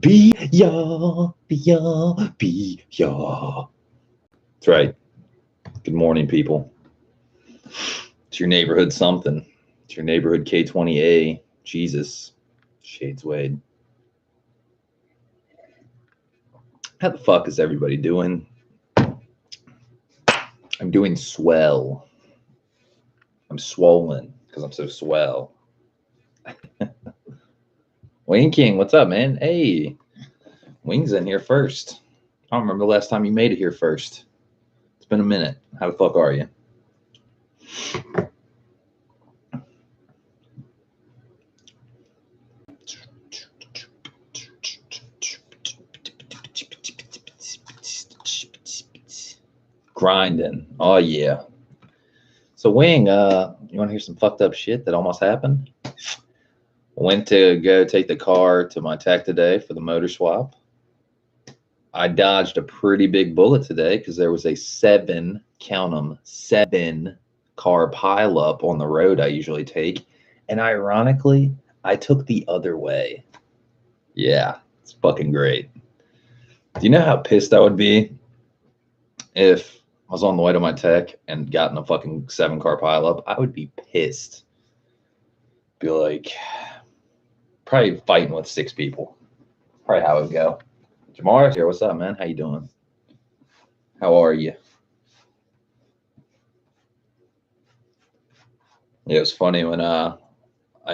Be ya, be ya, be ya. That's right. Good morning, people. It's your neighborhood something. It's your neighborhood K20A. Jesus. Shades Wade. How the fuck is everybody doing? I'm doing swell. I'm swollen because I'm so swell. Wayne King, what's up, man? Hey, Wing's in here first. I don't remember the last time you made it here first. It's been a minute. How the fuck are you? Grinding. Oh yeah. So Wing, you want to hear some fucked up shit that almost happened? Went to go take the car to my tech today for the motor swap. I dodged a pretty big bullet today because there was a 7 car pileup on the road I usually take. And ironically, I took the other way. Yeah, it's fucking great. Do you know how pissed I would be if I was on the way to my tech and got in a fucking 7 car pileup? I would be pissed. Be like, probably fighting with 6 people. Probably how it would go. Jamar's here. What's up, man? How you doing? How are you? Yeah, it was funny when I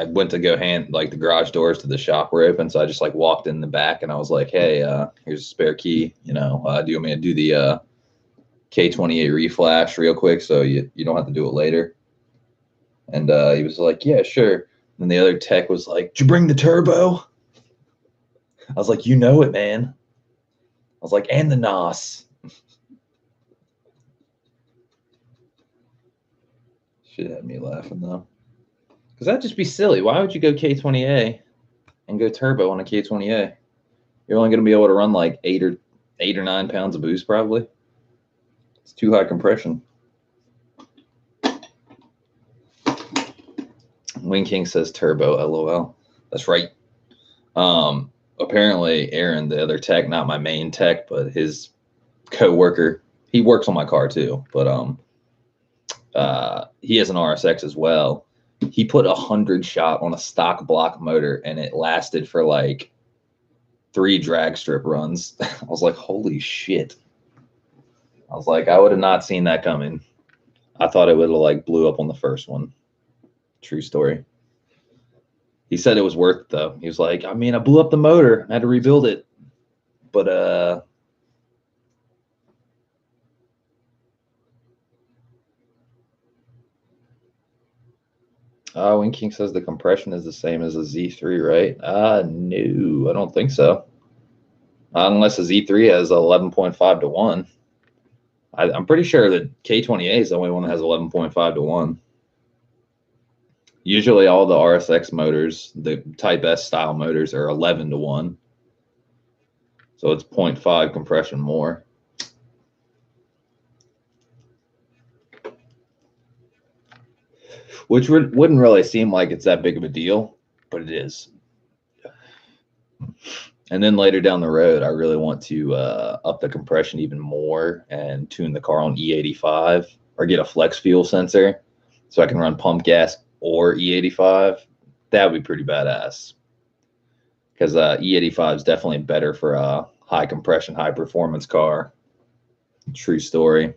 went to go hand like the garage doors to the shop were open, so I just like walked in the back and I was like, "Hey, here's a spare key. Do you want me to do the K28 reflash real quick so you don't have to do it later?" And he was like, "Yeah, sure." And the other tech was like, "Did you bring the turbo?" I was like, "You know it, man." I was like, "And the NOS." Shit had me laughing though, because that'd just be silly. Why would you go K20A and go turbo on a K20A? You're only going to be able to run like 8 or 9 pounds of boost probably. It's too high compression. Wing King says turbo, LOL. That's right. Apparently Aaron, the other tech, not my main tech, but his co-worker, he works on my car too, but he has an RSX as well. He put 100 shot on a stock block motor and it lasted for like 3 drag strip runs. I was like, holy shit. I was like, I would have not seen that coming. I thought it would have like blew up on the first one. True story. He said it was worth it though. He was like, I mean, I blew up the motor. I had to rebuild it. But Wing King says the compression is the same as a Z3, right? No, I don't think so. Unless a Z3 has 11.5 to 1. I'm pretty sure that K20A is the only one that has 11.5 to 1. Usually all the RSX motors, the Type S style motors, are 11 to 1. So it's 0.5 compression more. Which wouldn't really seem like it's that big of a deal, but it is. And then later down the road, I really want to up the compression even more and tune the car on E85 or get a flex fuel sensor so I can run pump gas or E85. That would be pretty badass. Because E85 is definitely better for a high compression, high performance car. True story.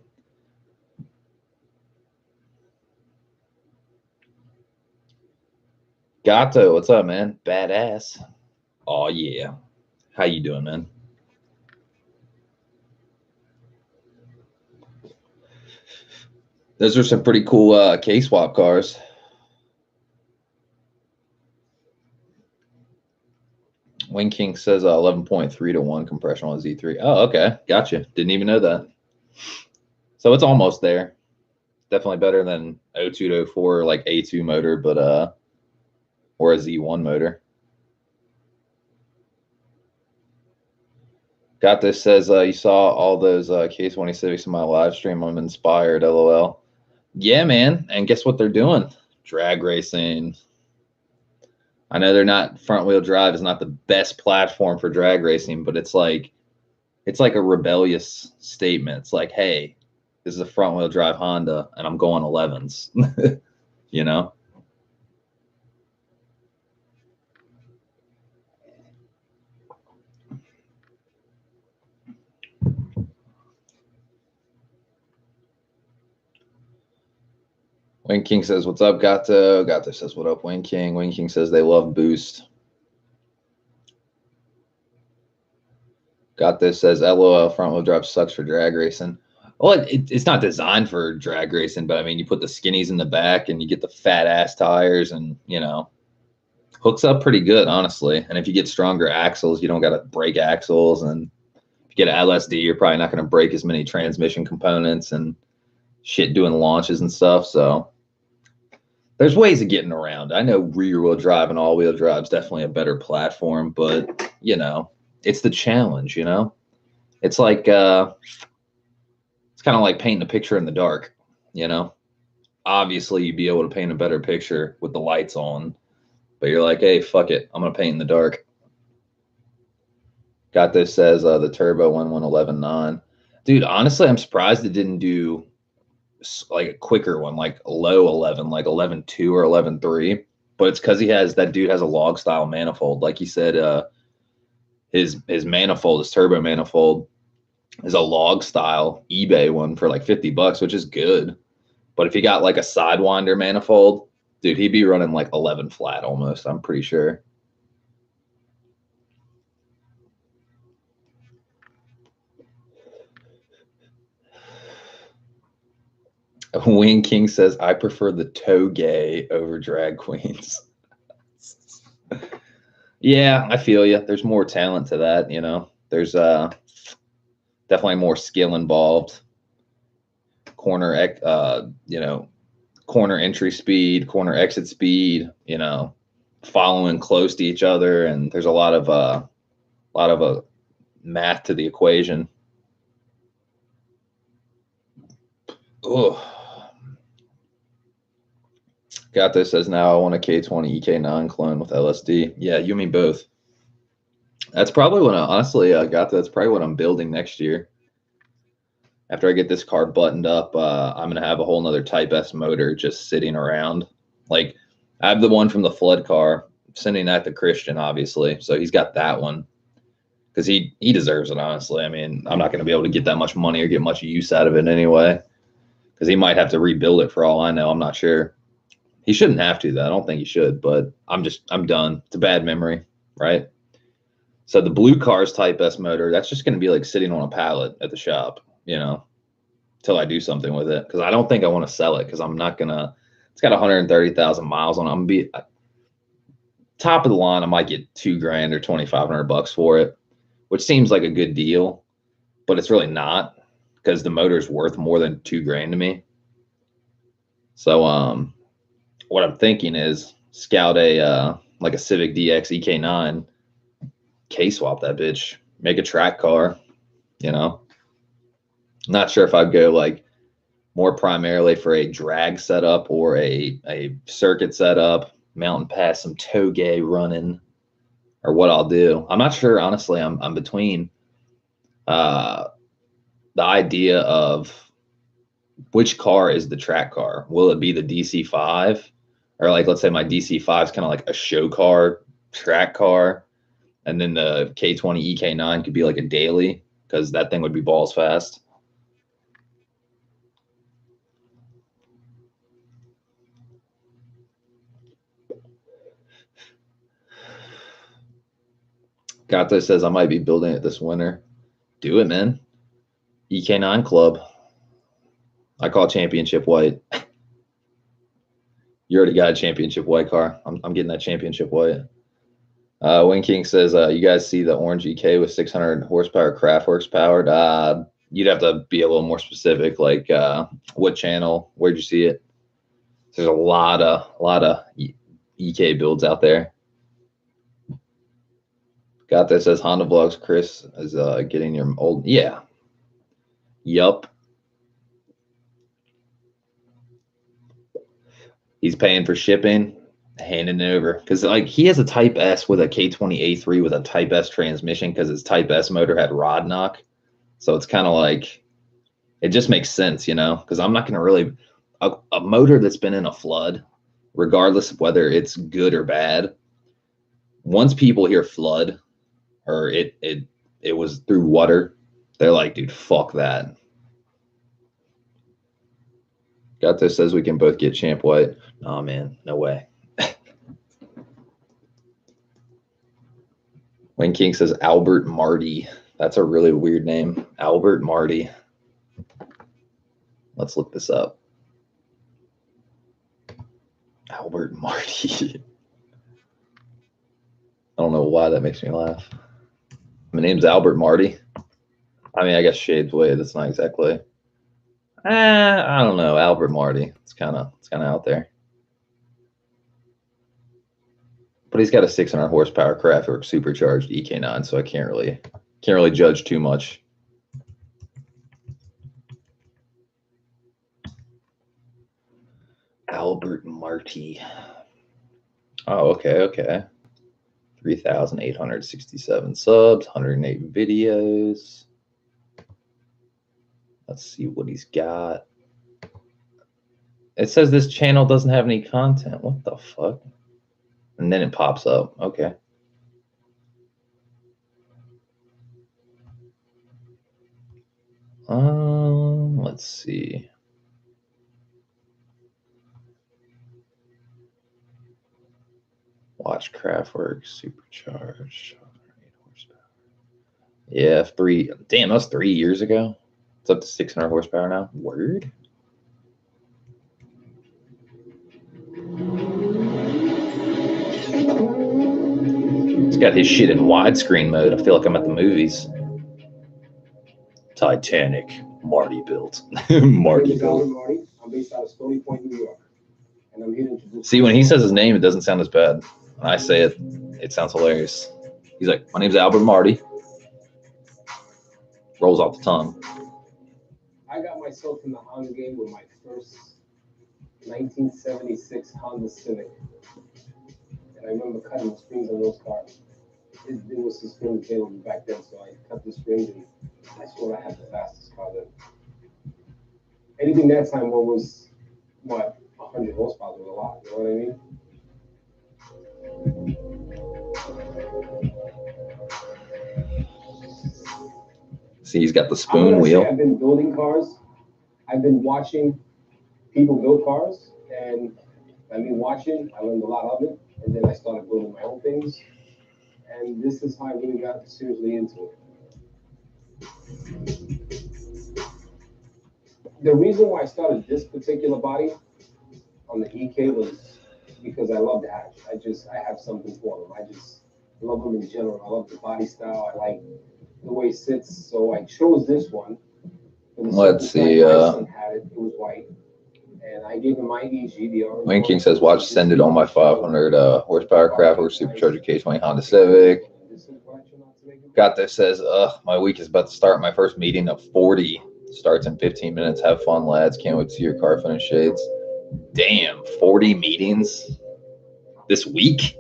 Gato, what's up, man? Badass. Oh yeah. How you doing, man? Those are some pretty cool K-swap cars. Wing King says 11.3 to 1 compression on Z3. Oh, okay. Gotcha. Didn't even know that. So it's almost there. Definitely better than 02 to 04, like A2 motor, but or a Z1 motor. Got this says you saw all those K20 Civics in my live stream. I'm inspired, LOL. Yeah, man. And guess what they're doing? Drag racing. I know they're not front wheel drive is not the best platform for drag racing, but it's like a rebellious statement. It's like, hey, this is a front wheel drive Honda and I'm going 11s. You know? Wayne King says, what's up, Gato? Gato says, what up, Wayne King? Wayne King says they love Boost. Gato says, LOL, front wheel drive sucks for drag racing. Well, it's not designed for drag racing, but I mean, you put the skinnies in the back and you get the fat ass tires and, you know, hooks up pretty good, honestly. And if you get stronger axles, you don't got to break axles. And if you get an LSD, you're probably not going to break as many transmission components and shit doing launches and stuff. So there's ways of getting around. I know rear wheel drive and all wheel drive is definitely a better platform, but you know, it's the challenge, you know? It's like, it's kind of like painting a picture in the dark, you know? Obviously you'd be able to paint a better picture with the lights on, but you're like, hey, fuck it. I'm going to paint in the dark. Got this says the turbo 111.9. Dude, honestly, I'm surprised it didn't do like a quicker one, like low 11, like 11.2 or 11.3. But it's because that dude has a log style manifold. Like he said, his manifold, his turbo manifold, is a log style eBay one for like $50, which is good. But if you got like a sidewinder manifold, dude, he'd be running like 11 flat almost, I'm pretty sure. Wing King says, I prefer the toge over drag queens. Yeah, I feel you. There's more talent to that, you know. There's definitely more skill involved. Corner you know, corner entry speed, corner exit speed, you know, following close to each other, and there's a lot of math to the equation. Oh. Got this says now I want a K20 EK9 clone with LSD. Yeah, you and me both. That's probably what honestly that's probably what I'm building next year. After I get this car buttoned up, I'm gonna have a whole nother Type S motor just sitting around. Like I have the one from the flood car, sending that to Christian, obviously. So he's got that one because he deserves it, honestly. I mean, I'm not gonna be able to get that much money or get much use out of it anyway, because he might have to rebuild it for all I know. I'm not sure. He shouldn't have to, though. I don't think he should, but I'm done. It's a bad memory, right? So the blue car's Type S motor, that's just going to be like sitting on a pallet at the shop, you know, until I do something with it. Because I don't think I want to sell it because I'm not going to, it's got 130,000 miles on it. I'm going to be top of the line. I might get $2,000 or $2,500 for it, which seems like a good deal, but it's really not because the motor's worth more than $2,000 to me. So, what I'm thinking is scout like a Civic DX EK9, K-swap that bitch, make a track car, you know. Not sure if I'd go like more primarily for a drag setup or a circuit setup, mountain pass some toge running, or what I'll do. I'm not sure, honestly. I'm between the idea of which car is the track car. Will it be the DC5? Or like, let's say my DC5 is kind of like a show car, track car, and then the K20 EK9 could be like a daily because that thing would be balls fast. Gato says I might be building it this winter. Do it, man. EK9 Club. I call championship white. You already got a championship white car. I'm getting that championship white. Wayne King says, you guys see the orange EK with 600 horsepower Kraftworks powered? You'd have to be a little more specific, like what channel? Where'd you see it? There's a lot of EK builds out there. Got this says Honda Vlogs. Chris is getting your old. Yeah. Yup. He's paying for shipping. handing it over because like he has a Type S with a K20A3 with a Type S transmission because his Type S motor had rod knock, so it's kind of like it just makes sense, you know, because I'm not going to really a motor that's been in a flood, regardless of whether it's good or bad. Once people hear flood or it was through water, they're like, dude, fuck that. Gato says we can both get Champ White. Oh man, no way. Wayne King says Albert Marty. That's a really weird name. Albert Marty. Let's look this up. Albert Marty. I don't know why that makes me laugh. My name's Albert Marty. I mean, I guess Shades Way. That's not exactly. I don't know. Albert Marty. It's kind of out there. But he's got a 600 horsepower Kraftwerk supercharged EK9, so I can't really judge too much. Albert Marty. Oh, okay. 3,867 subs, 108 videos. Let's see what he's got. It says this channel doesn't have any content. What the fuck? And then it pops up. Okay. Let's see. Watch Kraftwerk supercharged. Yeah, damn, that was 3 years ago. It's up to 600 horsepower now. Word. He's got his shit in widescreen mode. I feel like I'm at the movies. Titanic. Marty built. Marty built. I'm based out of Stony Point, New York. And I'm here to introduce. See, when he says his name, it doesn't sound as bad. When I say it, it sounds hilarious. He's like, my name's Albert Marty. Rolls off the tongue. I got myself in the Honda game with my first 1976 Honda Civic. And I remember cutting the springs on those cars. It was the springs available back then, so I cut the springs and I swore I had the fastest car then. Anything that time was, 100 horsepower was a lot, you know what I mean? See, he's got the spoon wheel. I've been building cars. I've been watching people build cars, and I learned a lot of it, and then I started building my own things, and this is how I really got seriously into it. The reason why I started this particular body on the EK was because I love the hatch. I have something for them. I just love them in general. I love the body style. I like the way it sits. So I chose this one. Let's see. My son had it. It was white. And I gave him my EG. Wayne King says, watch Send It on my 500 horsepower Kraftwerk supercharger K20 Honda Civic. Gato says, my week is about to start. My first meeting of 40 starts in 15 minutes. Have fun, lads. Can't wait to see your car finish shades. Damn, 40 meetings this week?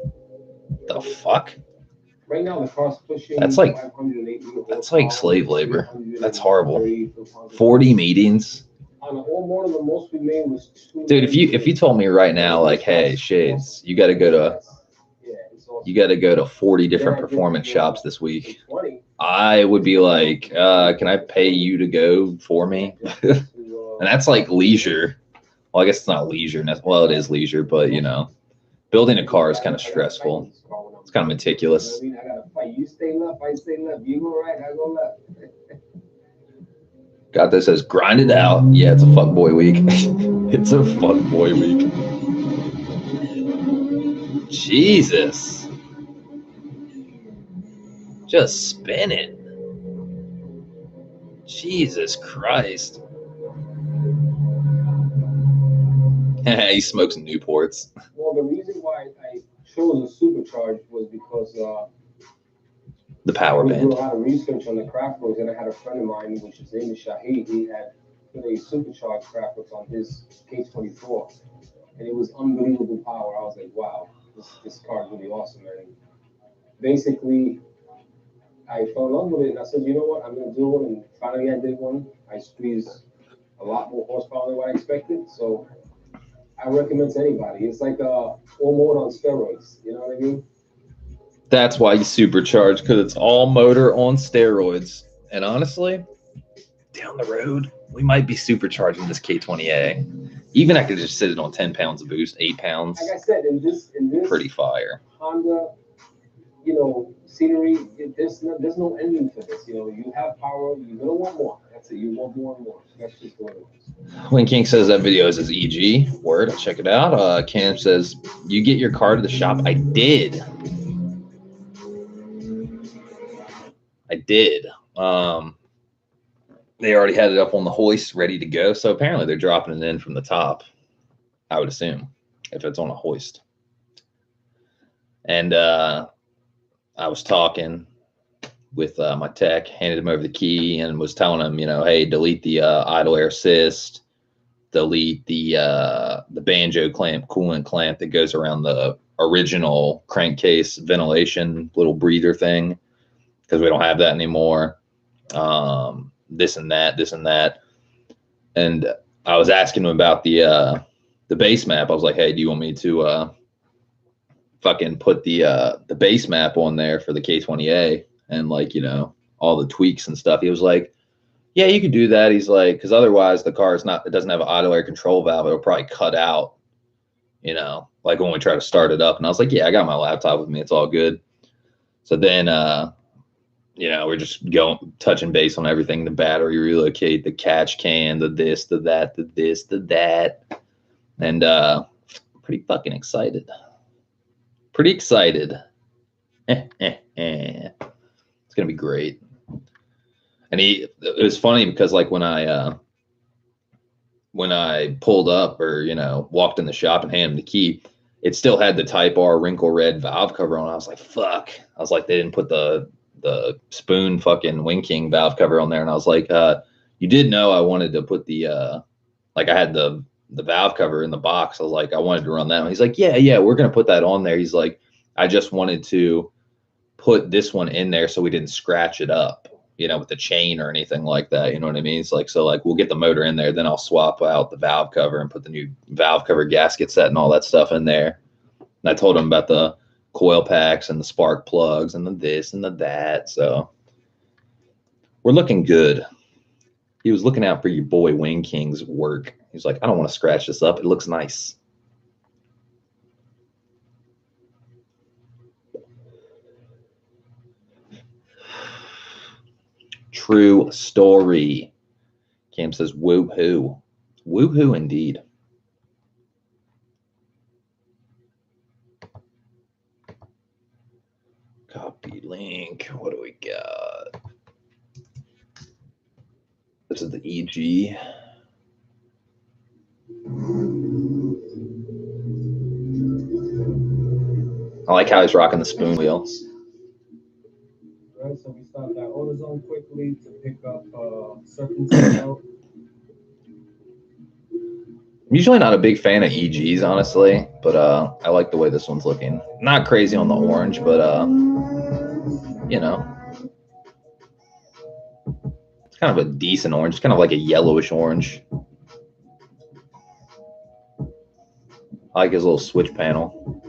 The fuck? Right now, the car's pushing. That's like slave labor. That's horrible. 40 meetings. On the old model, the most we made was 2. Dude, if you told me right now, like, hey, Shades, you got to go to 40 different performance shops this week, I would be like, can I pay you to go for me? And that's like leisure. Well, I guess it's not leisure. Well, it is leisure, but you know, building a car is kind of stressful. It's kind of meticulous. I gotta fight. You stay left, I stay left. You go right, I go left. Got this says grind it out. Yeah, it's a fuckboy week. It's a fuckboy week. Jesus. Just spin it. Jesus Christ. He smokes Newports. Well, the reason why I chose a supercharged was because the power band. I did a lot of research on the Kraftwerks, and I had a friend of mine, which is name is Shahid. He had put a supercharged Kraftwerks on his K24, and it was unbelievable power. I was like, wow, this car is really awesome. And basically, I fell in love with it, and I said, you know what, I'm gonna do one. And finally, I did one. I squeezed a lot more horsepower than what I expected. So I recommend to anybody. It's like full mode on steroids. You know what I mean? That's why you supercharge, because it's all motor on steroids. And honestly, down the road, we might be supercharging this K20A. Even I could just sit it on 10 pounds of boost, 8 pounds. Like I said, in this pretty fire. Honda, you know, scenery, there's no ending for this. You know, you have power, you're gonna want more. That's it. You want more and more. That's just the way it is. Wing King says that video is his EG. Word, I'll check it out. Cam says, you get your car to the shop. I did. They already had it up on the hoist, ready to go. So apparently they're dropping it in from the top, I would assume, if it's on a hoist. And I was talking with my tech, handed him over the key, and was telling him, you know, hey, delete the idle air assist, delete the banjo clamp, coolant clamp that goes around the original crankcase ventilation little breather thing, because we don't have that anymore. This and that. And I was asking him about the base map. I was like, hey, do you want me to fucking put the base map on there for the K20A and, like, you know, all the tweaks and stuff? He was like, yeah, you could do that. He's like, because otherwise the car it doesn't have an auto air control valve. It'll probably cut out, you know, like when we try to start it up. And I was like, yeah, I got my laptop with me. It's all good. So then, you know, we're just touching base on everything: the battery relocate, the catch can, the this, the that, the this, the that. And pretty fucking excited. It's gonna be great. And it was funny because, like, when I pulled up, or, you know, walked in the shop and handed him the key, it still had the Type R wrinkle red valve cover on. I was like, fuck. I was like, they didn't put the spoon fucking Wing King valve cover on there. And I was like, you did know I wanted to put the like, I had the valve cover in the box. I was like, I wanted to run that one. He's like, yeah, we're gonna put that on there. He's like, I just wanted to put this one in there so we didn't scratch it up, you know, with the chain or anything like that. You know what I mean? It's like, so, like, we'll get the motor in there, then I'll swap out the valve cover and put the new valve cover gasket set and all that stuff in there. And I told him about the coil packs and the spark plugs and the this and the that. So we're looking good. He was looking out for your boy Wing King's work. He's like, I don't want to scratch this up. It looks nice. True story. Cam says, woohoo. Woohoo indeed. Copy link. What do we got? This is the EG. I like how he's rocking the spoon wheels. Right, so we stopped at AutoZone quickly to pick up Serpentine out. I'm usually not a big fan of EGs, honestly, but I like the way this one's looking. Not crazy on the orange, but you know, it's kind of a decent orange. It's kind of like a yellowish orange. I like his little switch panel.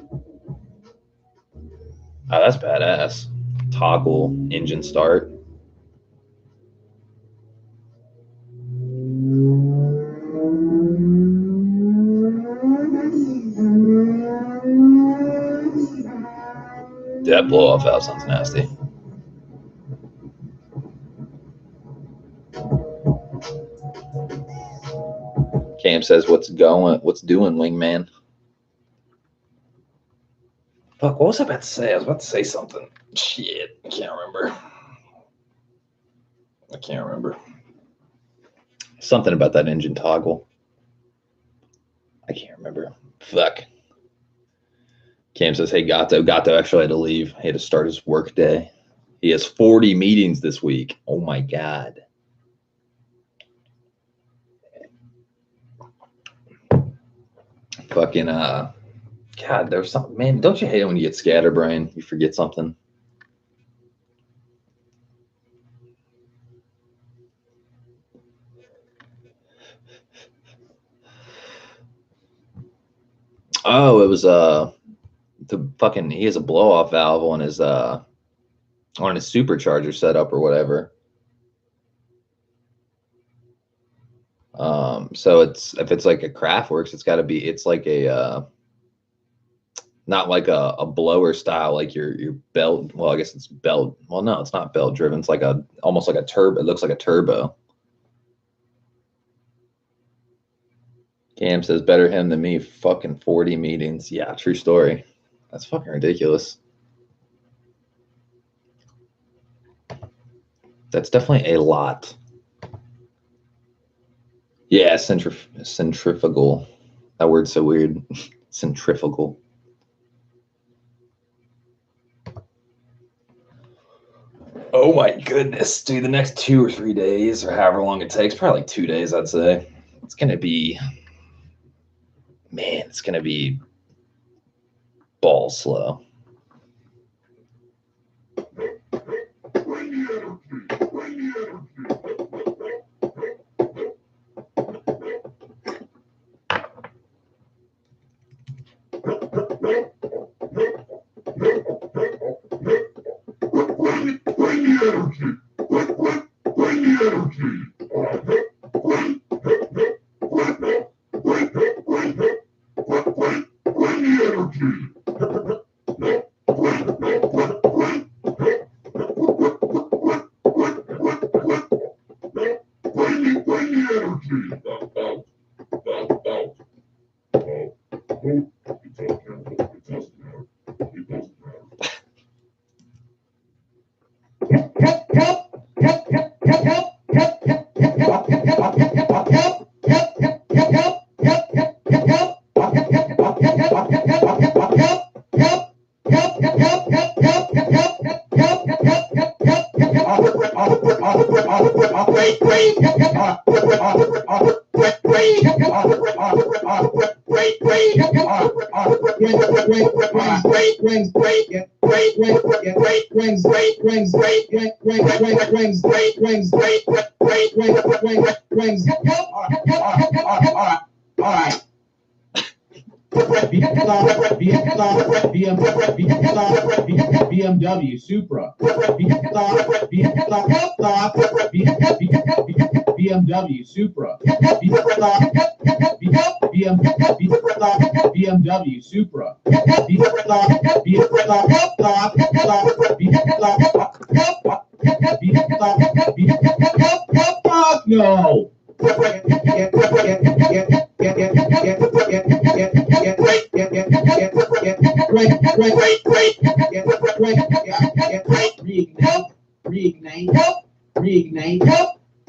Oh, that's badass. Toggle engine start. That blow off valve sounds nasty. Cam says, what's doing, wingman? Fuck, what was I about to say? I was about to say something. Shit, I can't remember. Something about that engine toggle. I can't remember. Fuck. Cam says, hey, Gato actually had to leave. He had to start his work day. He has 40 meetings this week. Oh my God. Fucking God, there's something, man. Don't you hate it when you get scatterbrained? You forget something. Oh, it was the fucking, he has a blow off valve on his supercharger setup or whatever. So it's, if it's like a Kraftwerks, it's got to be, it's like a not like a blower style, like your belt. Well, I guess it's belt. Well, no, it's not belt driven. It's like a, almost like a turbo. It looks like a turbo. Cam says better him than me. Fucking 40 meetings. Yeah, true story. That's fucking ridiculous. That's definitely a lot. Yeah, centrifugal. That word's so weird. Centrifugal. Oh my goodness, dude. The next 2 or 3 days, or however long it takes, probably like 2 days, I'd say. It's going to be, man, it's going to be ball slow. BMW Supra. BMW Supra. BMW Supra. Fuck no. Reignite.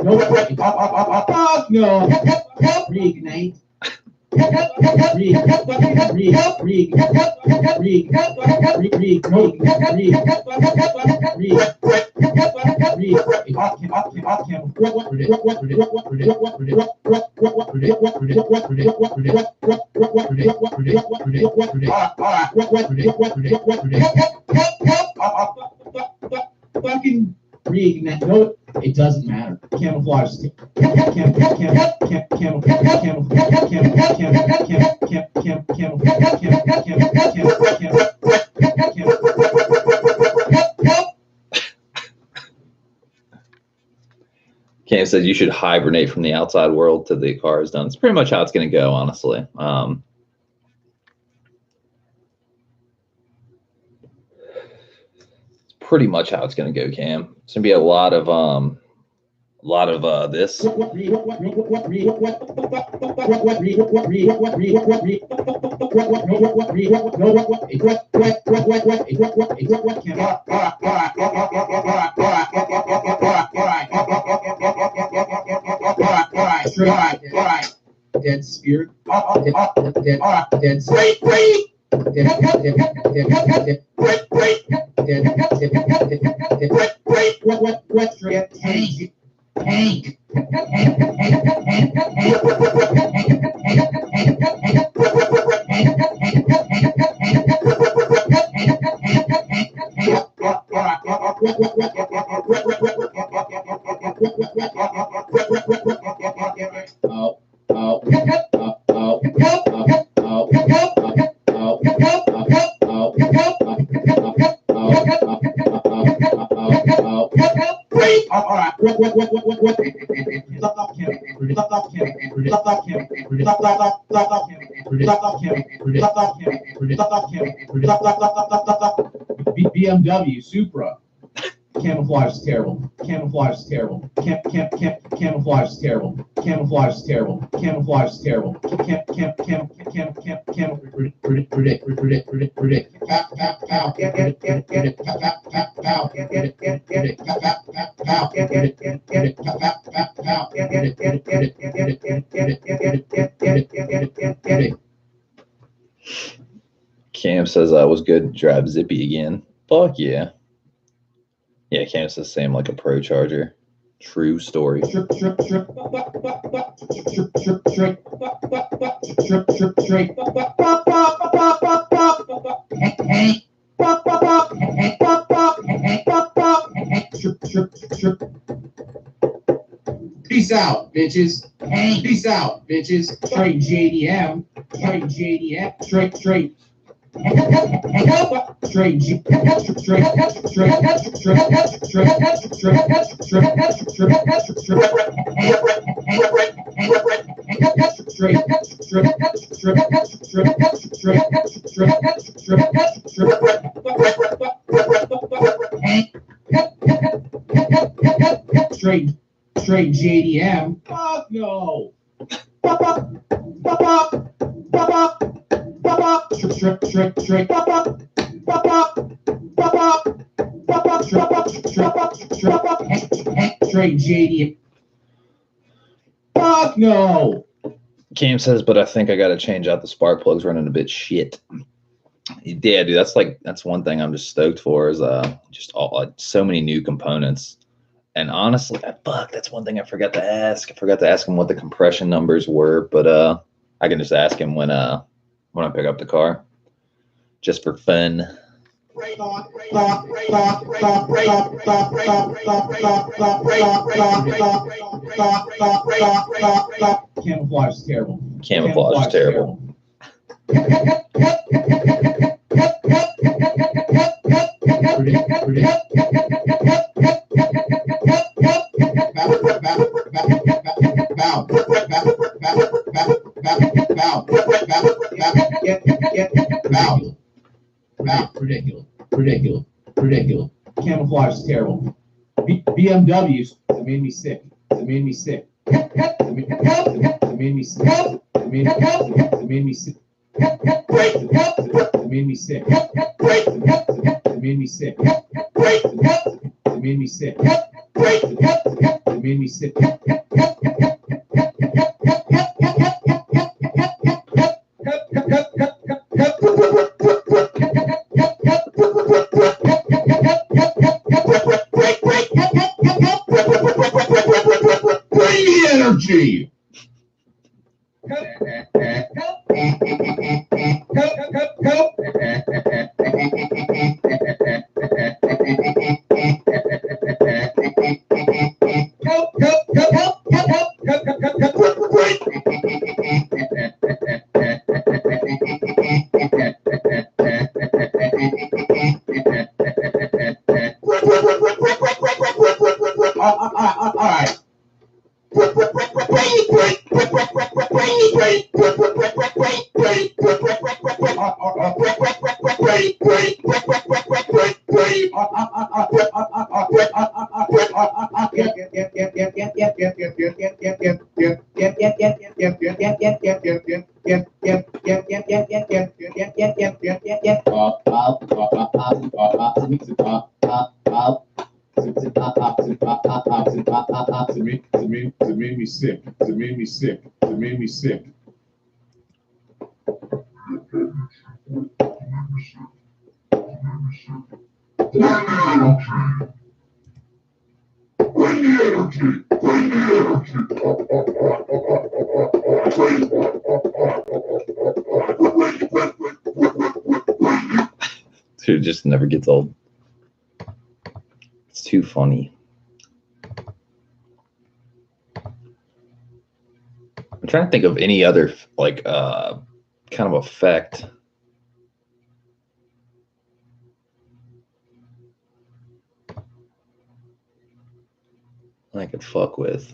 No, fuck no. Reignite. Fucking reignite. No, it doesn't matter. Camouflage. Cam says you should hibernate from the outside world till the car is done. It's pretty much how it's going to go, honestly. It's pretty much how it's going to go, Cam. It's going to be a lot of this. Dead spirit. Dead tank. BMW, Supra. Camouflage is terrible. Camouflage is terrible. Camouflage is terrible. Camouflage is terrible. Camouflage is terrible. Cam says I was good to drive Zippy again. Fuck yeah. Yeah, Cam says same like a Pro Charger. True story. Peace out, bitches. Peace out, bitches. Straight JDM. Straight JDM. Straight. Straight JDM. Fuck no. Straight JDM. Fuck no. Cam says, but I think I got to change out the spark plugs, running a bit shit. Yeah, dude, that's one thing I'm just stoked for is just so many new components. And honestly, that's one thing I forgot to ask. I forgot to ask him what the compression numbers were, but I can just ask him when I pick up the car, just for fun. Camouflage is terrible. Camouflage is terrible. Ridiculous. Camouflage is terrible. BMWs, it made me sick. It made me sick. It made me sick. It made me sick. It made me sick. It made me sick. It made me sick. It made me sick. Energy. It made me sick. Dude, it just never gets old. It's too funny. I'm trying to think of any other like kind of effect. I could fuck with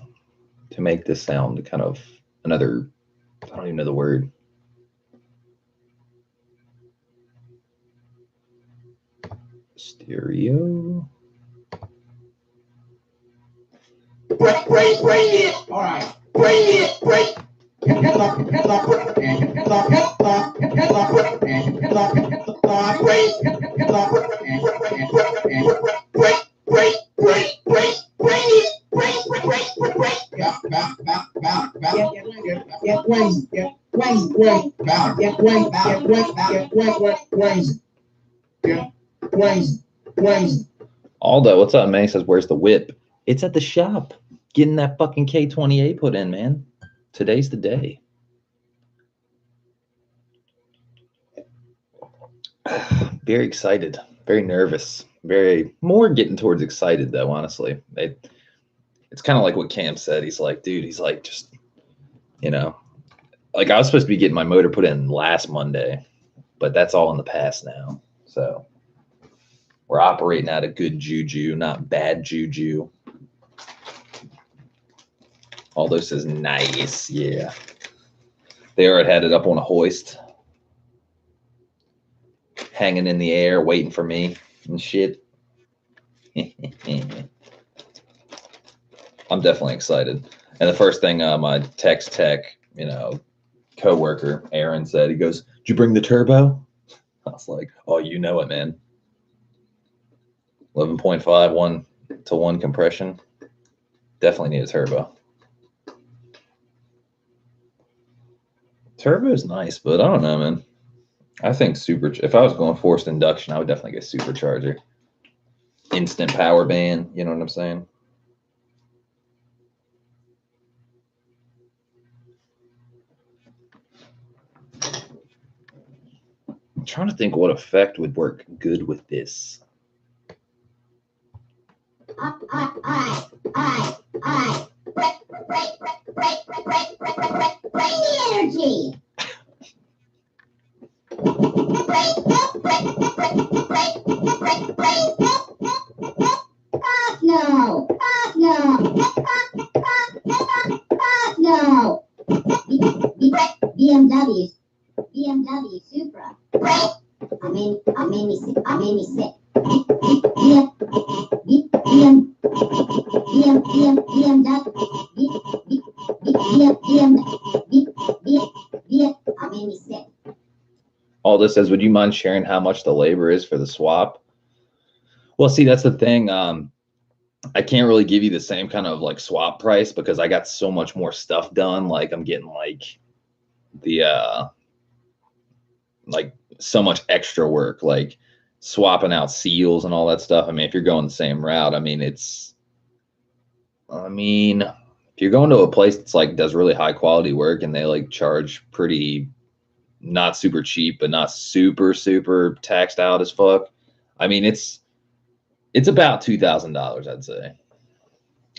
to make this sound kind of another, I don't even know the word. Stereo. Break it. All right. Break it. Break. Aldo, what's up, man? He says, where's the whip? It's at the shop. Getting that fucking K28 put in, man. Today's the day. Very excited. Very nervous. Very more getting towards excited, though, honestly. It's kind of like what Cam said. He's like, dude, he's like, just, you know, like I was supposed to be getting my motor put in last Monday, but that's all in the past now. So we're operating out of good juju, not bad juju. Aldo says, nice. Yeah. They already had it up on a hoist, hanging in the air, waiting for me and shit. I'm definitely excited. And the first thing my text tech, you know, coworker Aaron said, he goes, "Did you bring the turbo?" I was like, "Oh, you know it, man." 11.5 1-to-1 compression. Definitely need a turbo. Turbo's nice, but I don't know, man. I think if I was going forced induction, I would definitely get supercharger. Instant power band, you know what I'm saying? I'm trying to think what effect would work good with this. Bring the energy. Fuck no. Fuck no. Fuck no. BMW Supra. I made me sick. I made me sick. Aldo says, would you mind sharing how much the labor is for the swap? Well, see, that's the thing. I can't really give you the same kind of like swap price because I got so much more stuff done. Like I'm getting like the like so much extra work, like swapping out seals and all that stuff. I mean, if you're going the same route, if you're going to a place that's like does really high quality work and they like charge pretty not super cheap, but not super taxed out as fuck. I mean, it's about $2,000, I'd say.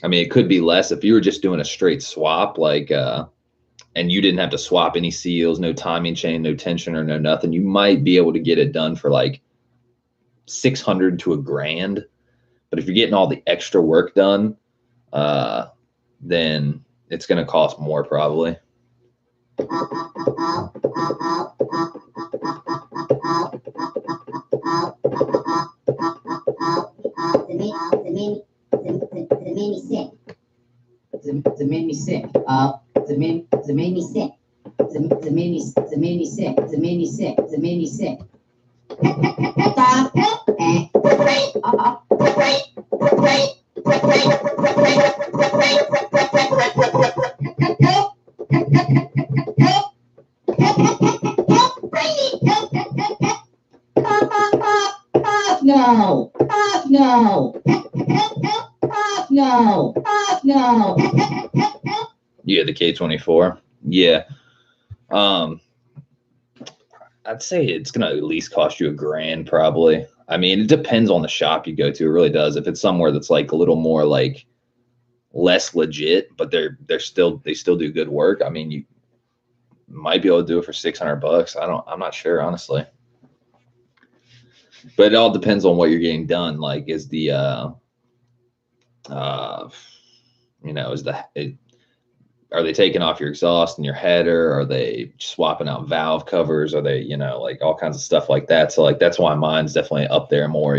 I mean, it could be less if you were just doing a straight swap, like, and you didn't have to swap any seals, no timing chain, no tensioner, no nothing. You might be able to get it done for like $600 to $1,000. But if you're getting all the extra work done, then it's going to cost more probably. It made me sick. It made me sick. No. Yeah, the K24. Yeah. I'd say it's gonna at least cost you $1,000 probably. I mean, it depends on the shop you go to. It really does. If it's somewhere that's like a little more like less legit, but they still do good work. I mean, you might be able to do it for $600. I'm not sure, honestly. But it all depends on what you're getting done. Like, is the are they taking off your exhaust and your header? Are they swapping out valve covers? Are they, like all kinds of stuff like that? So like that's why mine's definitely up there more,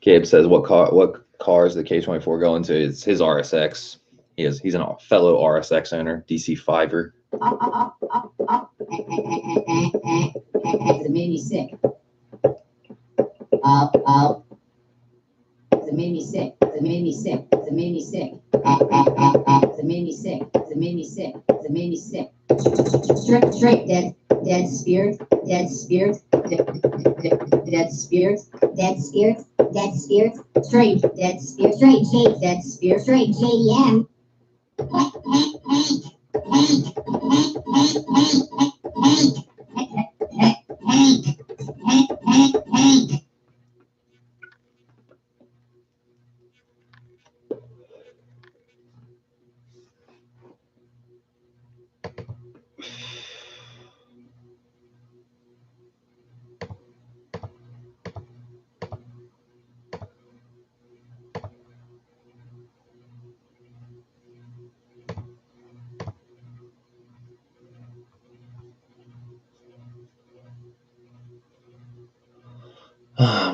Gabe says, what car is the K24 going to? It's his RSX. He's a fellow RSX owner, DC5er. It made me sick. It made me sick. It made me sick. It made me sick. It made me sick. It made me sick. It made me sick. Straight dead spirit, dead spirit, dead spirit, dead spirit, dead spirit, straight dead spirit, straight shade, dead spirit, straight JDM.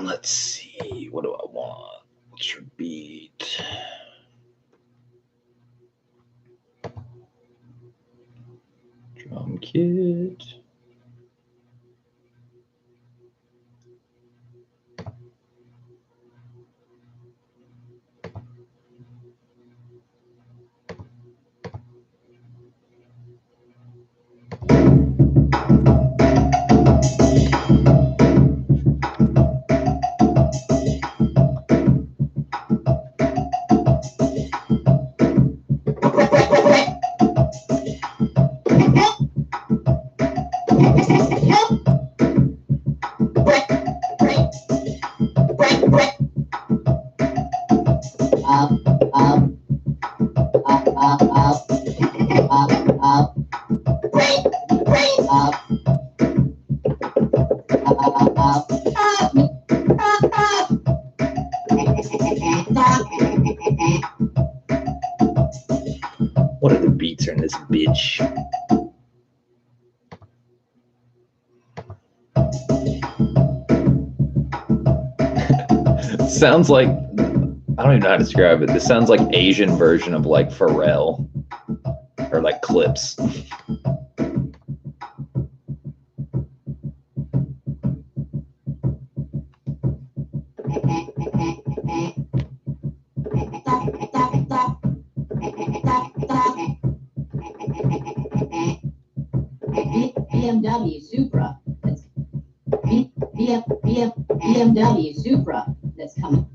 Let's see. What do I want? What's your beat? Drum kit. What are the beats in this bitch? Sounds like, I don't even know how to describe it. This sounds like Asian version of like Pharrell or like Clips. BMW Supra. BMW Supra that's coming.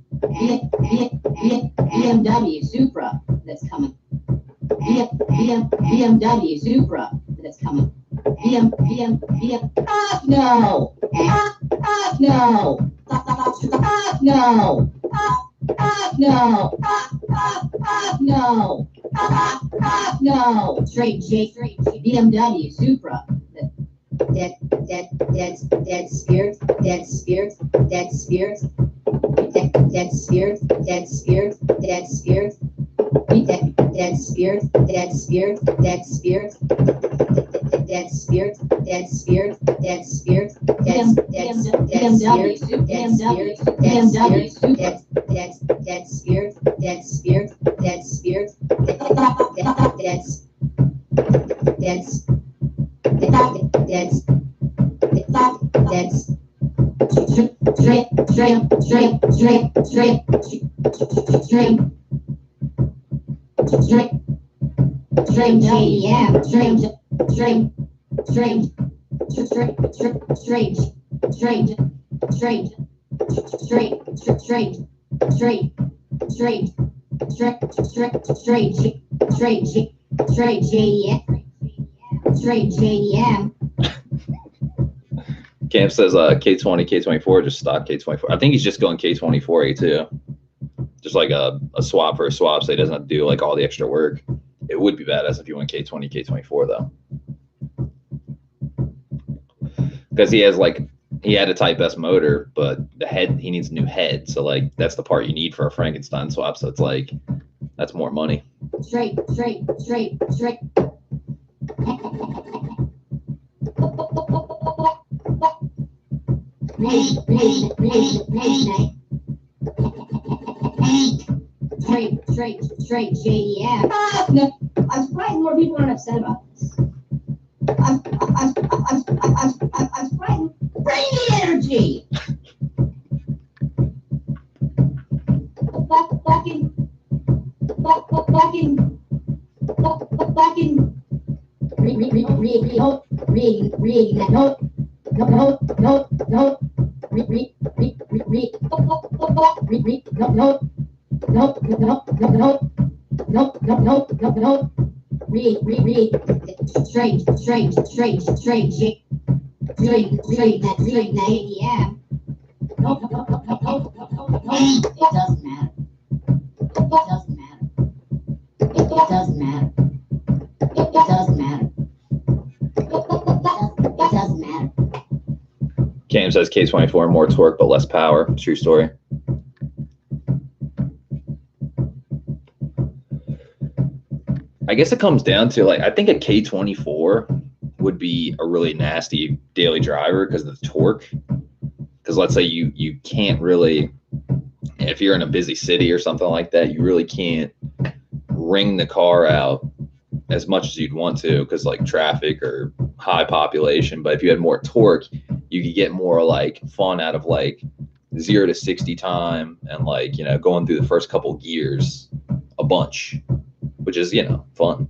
BMW Supra that's coming. BMW Supra that's coming. No. No. No. No. No. Straight J. BMW Supra. Dead spirit, dead spirit, dead spirit, dead spirit, dead spirit, dead spirit, dead spirit, dead spirit, dead spirit, dead spirit, dead spirit, dead spirit, dead spirit, dead spirit, dead spirit, dead spirit, dead spirit, dead spirit, Straight JDM. Straight JDM. Cam says K20, K24, just stock K24. I think he's just going K24A2. Just like a swap for a swap, so he doesn't have to do like all the extra work. It would be badass if you went K20, K24 though. Because he had a Type S motor, but the head, he needs a new head. So like that's the part you need for a Frankenstein swap. So it's like that's more money. Straight. Straight JDM. No, I'm surprised more people aren't upset about this. I'm surprised. Bring the energy. Back in. Reading that note. Read. Straight ADM. No. It doesn't matter. It doesn't matter. Cam says K24, more torque but less power. True story. I guess it comes down to like I think a K24 would be a really nasty daily driver because of the torque. Because let's say you can't really, if you're in a busy city or something like that, you really can't wring the car out as much as you'd want to because like traffic or high population. But if you had more torque, you could get more like fun out of like 0 to 60 time and like, you know, going through the first couple gears a bunch, which is, you know, fun.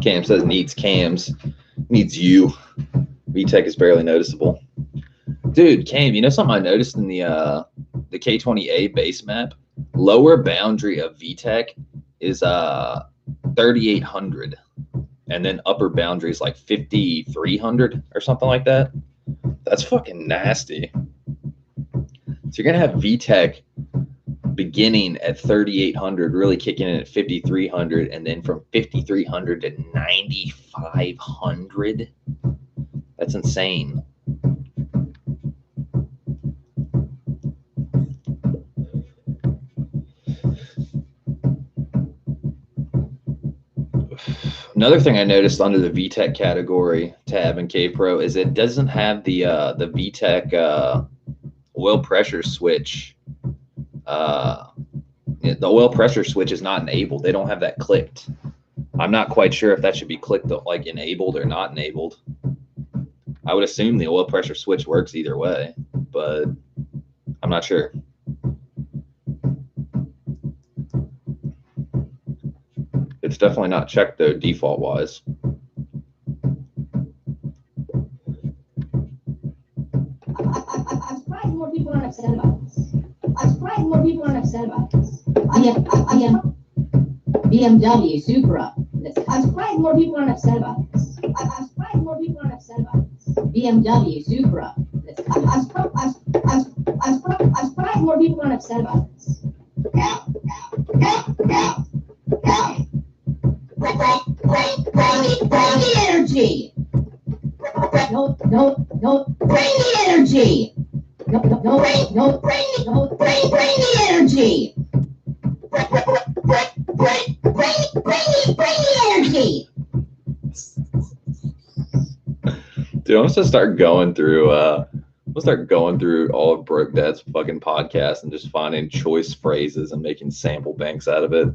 Cam says needs cams, needs you. VTEC is barely noticeable. Dude, Cam, you know something I noticed in the K20A base map? Lower boundary of VTEC is 3,800. And then upper boundary is like 5,300 or something like that. That's fucking nasty. So you're going to have VTEC beginning at 3,800, really kicking in at 5,300, and then from 5,300 to 9,500. That's insane. Another thing I noticed under the VTEC category tab in K-Pro is it doesn't have the VTEC oil pressure switch. The oil pressure switch is not enabled. They don't have that clicked. I'm not quite sure if that should be clicked like enabled or not enabled. I would assume the oil pressure switch works either way, but I'm not sure. It's definitely not checked though, default wise. I'm surprised more people aren't upset about this. BMW Supra. I'm surprised more people aren't upset about this. BMW Supra. I'm surprised more people aren't upset about this. Bring the energy. No. Bring the energy. No. Bring the energy. Bring the energy. Dude, I'm gonna start going through. All of Broke Dad's fucking podcasts and just finding choice phrases and making sample banks out of it.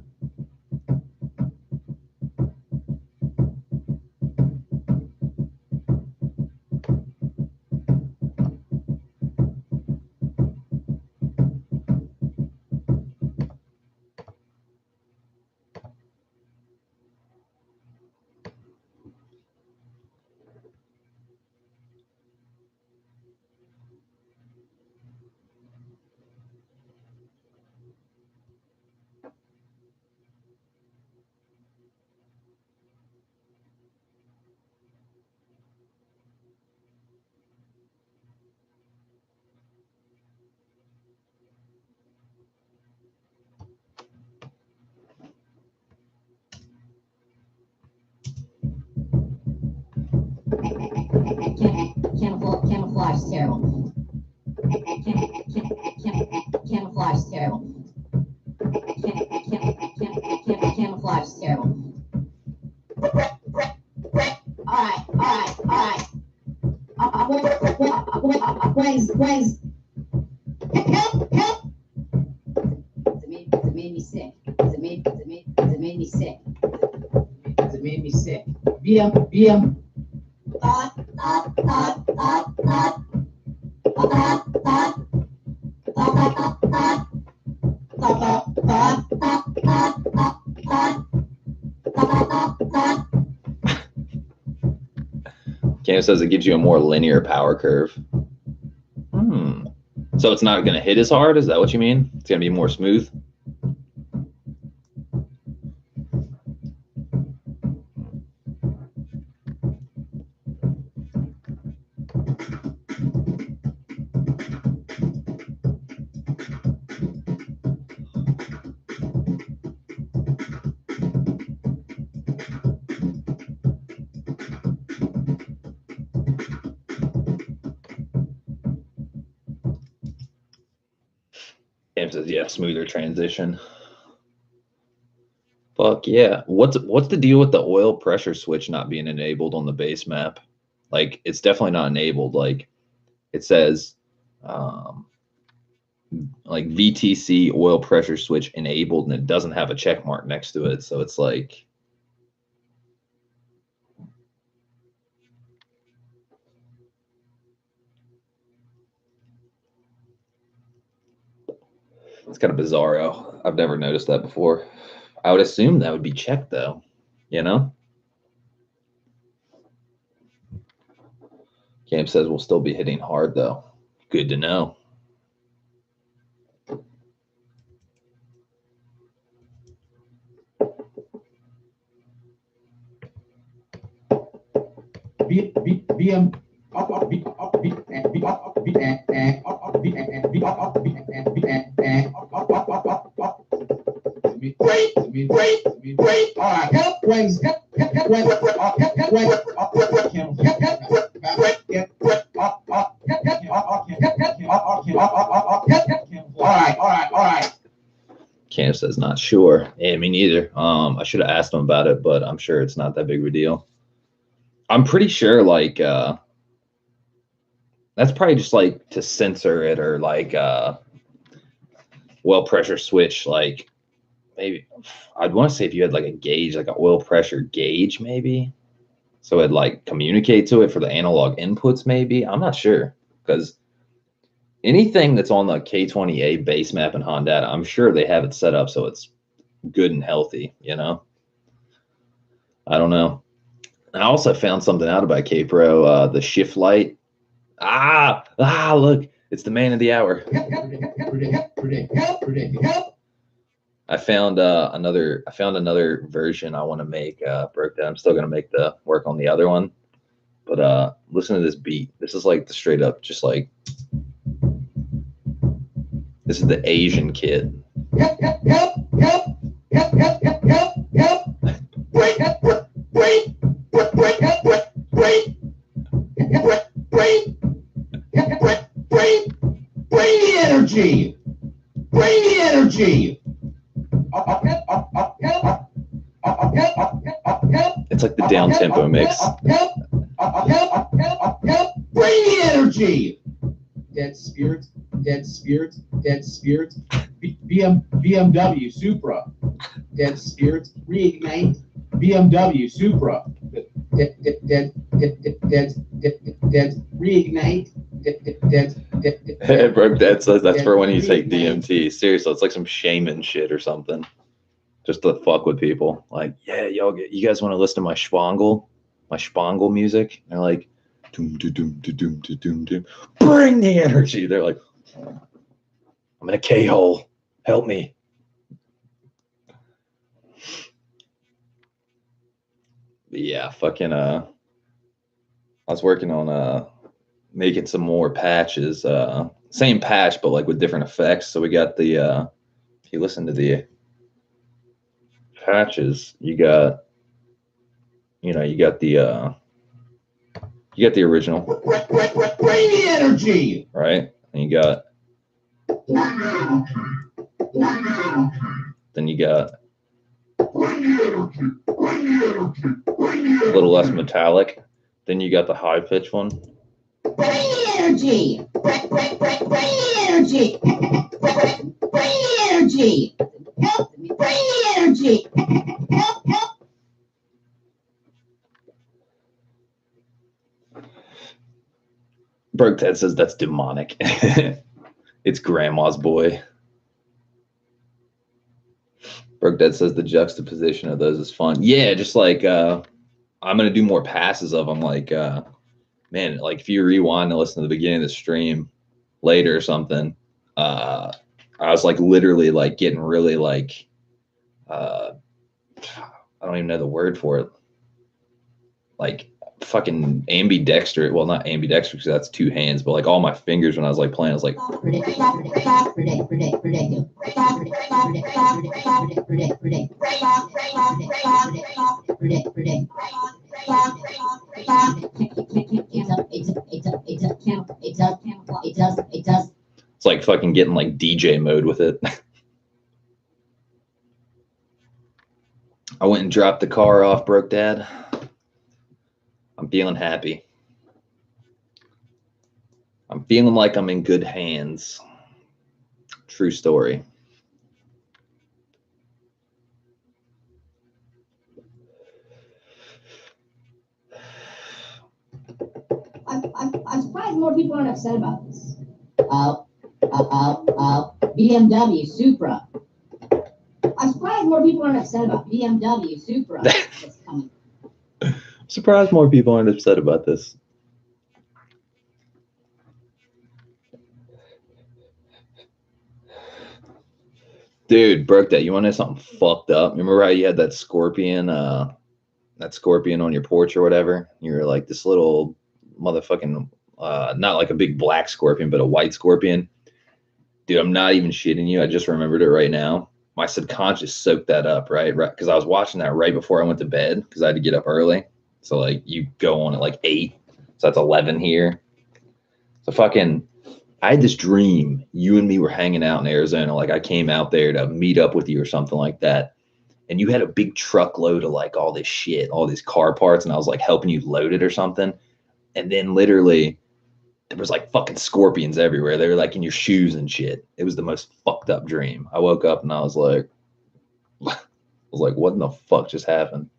Camouflage is terrible. Camouflage is terrible. Camouflage is terrible. Alright. Wings. Help. It made me sick. It made me sick. It made me sick. BM. Cam says it gives you a more linear power curve. So it's not going to hit as hard? Is that what you mean? It's going to be more smooth? Cam says, yeah, smoother transition. Fuck yeah. What's the deal with the oil pressure switch not being enabled on the base map? Like, it's definitely not enabled. Like, it says, like VTC oil pressure switch enabled, and it doesn't have a check mark next to it. So it's like, it's kind of bizarro. I've never noticed that before. I would assume that would be checked though, you know? Cam says we'll still be hitting hard though. Good to know. BM. Great. All right. Help. Wings. All right. Cam says not sure. Yeah, me neither. I should have asked him about it, but I'm sure it's not that big of a deal. I'm pretty sure like that's probably just like to censor it, or like well pressure switch, like maybe I'd want to say if you had like a gauge, like an oil pressure gauge maybe, so it like communicate to it for the analog inputs maybe. I'm not sure, because anything that's on the K20A base map and Honda, I'm sure they have it set up so it's good and healthy, you know? I don't know. I also found something out about K-Pro, the shift light. Look, it's the man of the hour. I found another version I want to make, broke down. I'm still gonna make the work on the other one. But listen to this beat. This is like the straight up, just like, this is the Asian kid. Bring the energy. It's like the down tempo mix. Bring the energy. Dead spirit. BMW Supra. Dead spirit. Reignite. BMW Supra. Dead. Reignite. Broke Dad says that's for when you take DMT. Seriously, it's like some shaman shit or something, just to fuck with people. Like, yeah, you guys want to listen to my Spangel music? And they're like, doom, doom, doom, doom, doom, doom. Bring the energy. They're like, I'm in a K-hole. Help me. But yeah, fucking I was working on making some more patches, same patch but like with different effects. So we got the if you listen to the patches, you got the You got the original, Brainy energy. right? And you got. Then you got a little less metallic. Then you got the high pitch one. Brainy energy. Brainy energy. Brainy energy. Help. Brainy energy. Help. Broke Dad says that's demonic. It's grandma's boy. Broke Dad says the juxtaposition of those is fun. Yeah, just like I'm gonna do more passes of them. Like man, like if you rewind and listen to the beginning of the stream later or something, I was like literally like getting really like I don't even know the word for it. Like fucking ambidextrous. Well, not ambidextrous because that's two hands, but like all my fingers when I was like playing, I was like it's like fucking getting like DJ mode with it. I went and dropped the car off, Broke Dad. I'm feeling happy. I'm feeling like I'm in good hands. True story. I'm surprised more people aren't upset about this. BMW Supra. I'm surprised more people aren't upset about BMW Supra that's coming. I'm surprised more people aren't upset about this. Dude, Broke Dad, you want to know something fucked up? Remember how you had that scorpion on your porch or whatever? You were like this little motherfucking not like a big black scorpion, but a white scorpion. Dude, I'm not even shitting you. I just remembered it right now. My subconscious soaked that up, right? Because I was watching that right before I went to bed because I had to get up early. So like you go on at like 8. So that's 11 here. So fucking I had this dream. You and me were hanging out in Arizona. Like I came out there to meet up with you or something like that. And you had a big truckload of like all this shit, all these car parts. And I was like helping you load it or something. And then literally there was like fucking scorpions everywhere. They were like in your shoes and shit. It was the most fucked up dream. I woke up and I was like, what in the fuck just happened?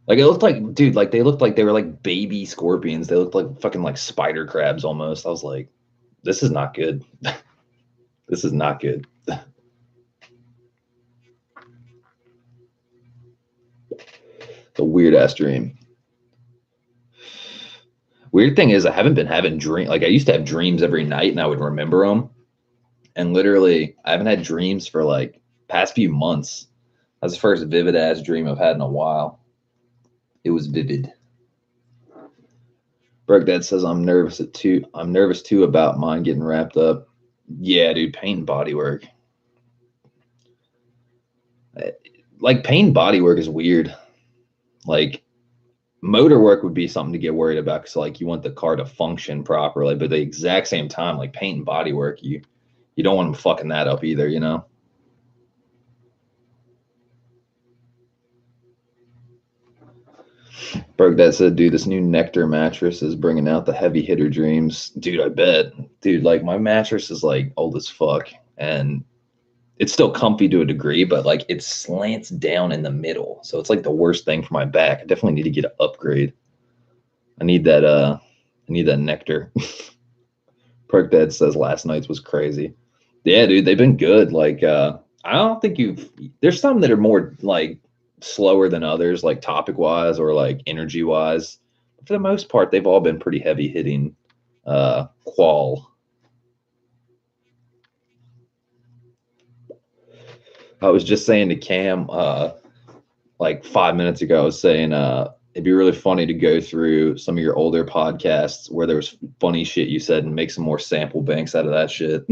Like it looked like, dude, like they looked like they were like baby scorpions. They looked like fucking like spider crabs almost. I was like, this is not good. This is not good. It's a weird ass dream. Weird thing is I haven't been having dreams. Like I used to have dreams every night and I would remember them. And literally I haven't had dreams for like past few months. That's the first vivid ass dream I've had in a while. It was vivid. Broke Dad says I'm nervous too about mine getting wrapped up. Yeah, dude, paint and body work. Like paint and body work is weird. Like motor work would be something to get worried about because like you want the car to function properly, but at the exact same time, like paint and body work, you don't want them fucking that up either, you know? Broke Dad said, dude, this new Nectar mattress is bringing out the heavy hitter dreams. Dude, I bet. Dude, like my mattress is like old as fuck and it's still comfy to a degree, but like it slants down in the middle. So it's like the worst thing for my back. I definitely need to get an upgrade. I need that Nectar. Broke Dad says last night's was crazy. Yeah, dude, they've been good. Like I don't think there's some that are more like slower than others, like topic wise or like energy wise. For the most part, they've all been pretty heavy hitting qual. I was just saying to Cam like 5 minutes ago, I was saying it'd be really funny to go through some of your older podcasts where there was funny shit you said and make some more sample banks out of that shit.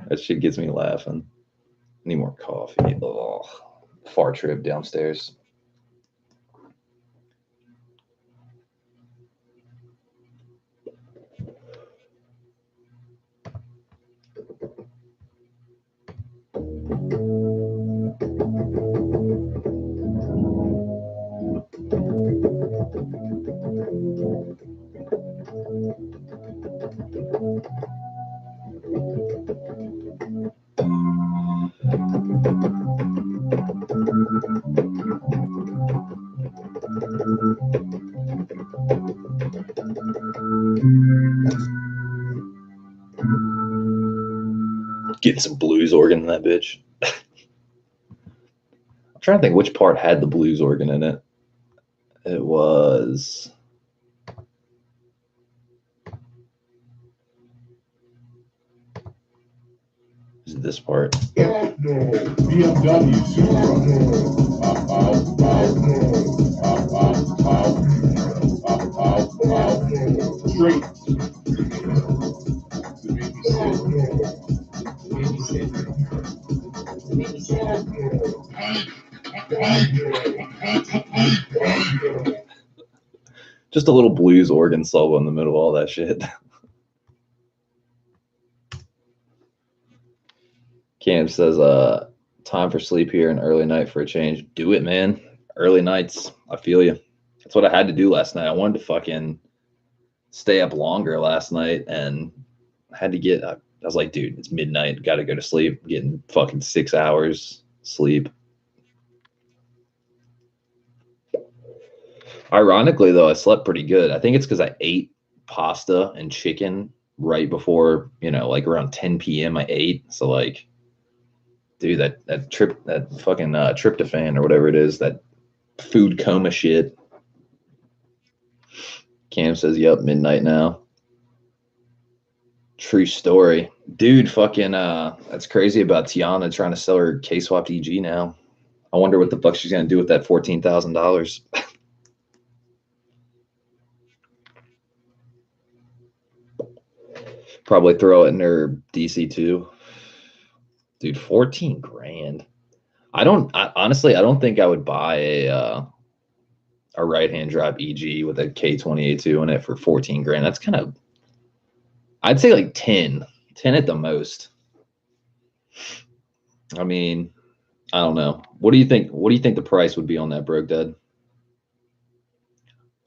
That shit gets me laughing. Need more coffee. Oh, far trip downstairs. Getting some blues organ in that bitch. I'm trying to think which part had the blues organ in it. It was... Is it this part? BMW Straight. Just a little blues organ solo in the middle of all that shit. Cam says, time for sleep here and early night for a change. Do it, man. Early nights. I feel you. That's what I had to do last night. I wanted to fucking stay up longer last night and had to get, I was like, dude, it's midnight. Got to go to sleep. I'm getting fucking 6 hours sleep. Ironically, though, I slept pretty good. I think it's because I ate pasta and chicken right before, you know, like around 10 p.m. I ate. So, like, dude, that fucking tryptophan or whatever it is, that food coma shit. Cam says, yep, midnight now. True story. Dude, fucking, that's crazy about Tiana trying to sell her K-swapped EG now. I wonder what the fuck she's going to do with that $14,000. Probably throw it in her DC2. Dude, 14 grand. Honestly, I don't think I would buy a right-hand drive EG with a K28.2 in it for 14 grand. That's kind of, I'd say like 10 at the most. I mean, I don't know. What do you think? What do you think the price would be on that, Broke Dead?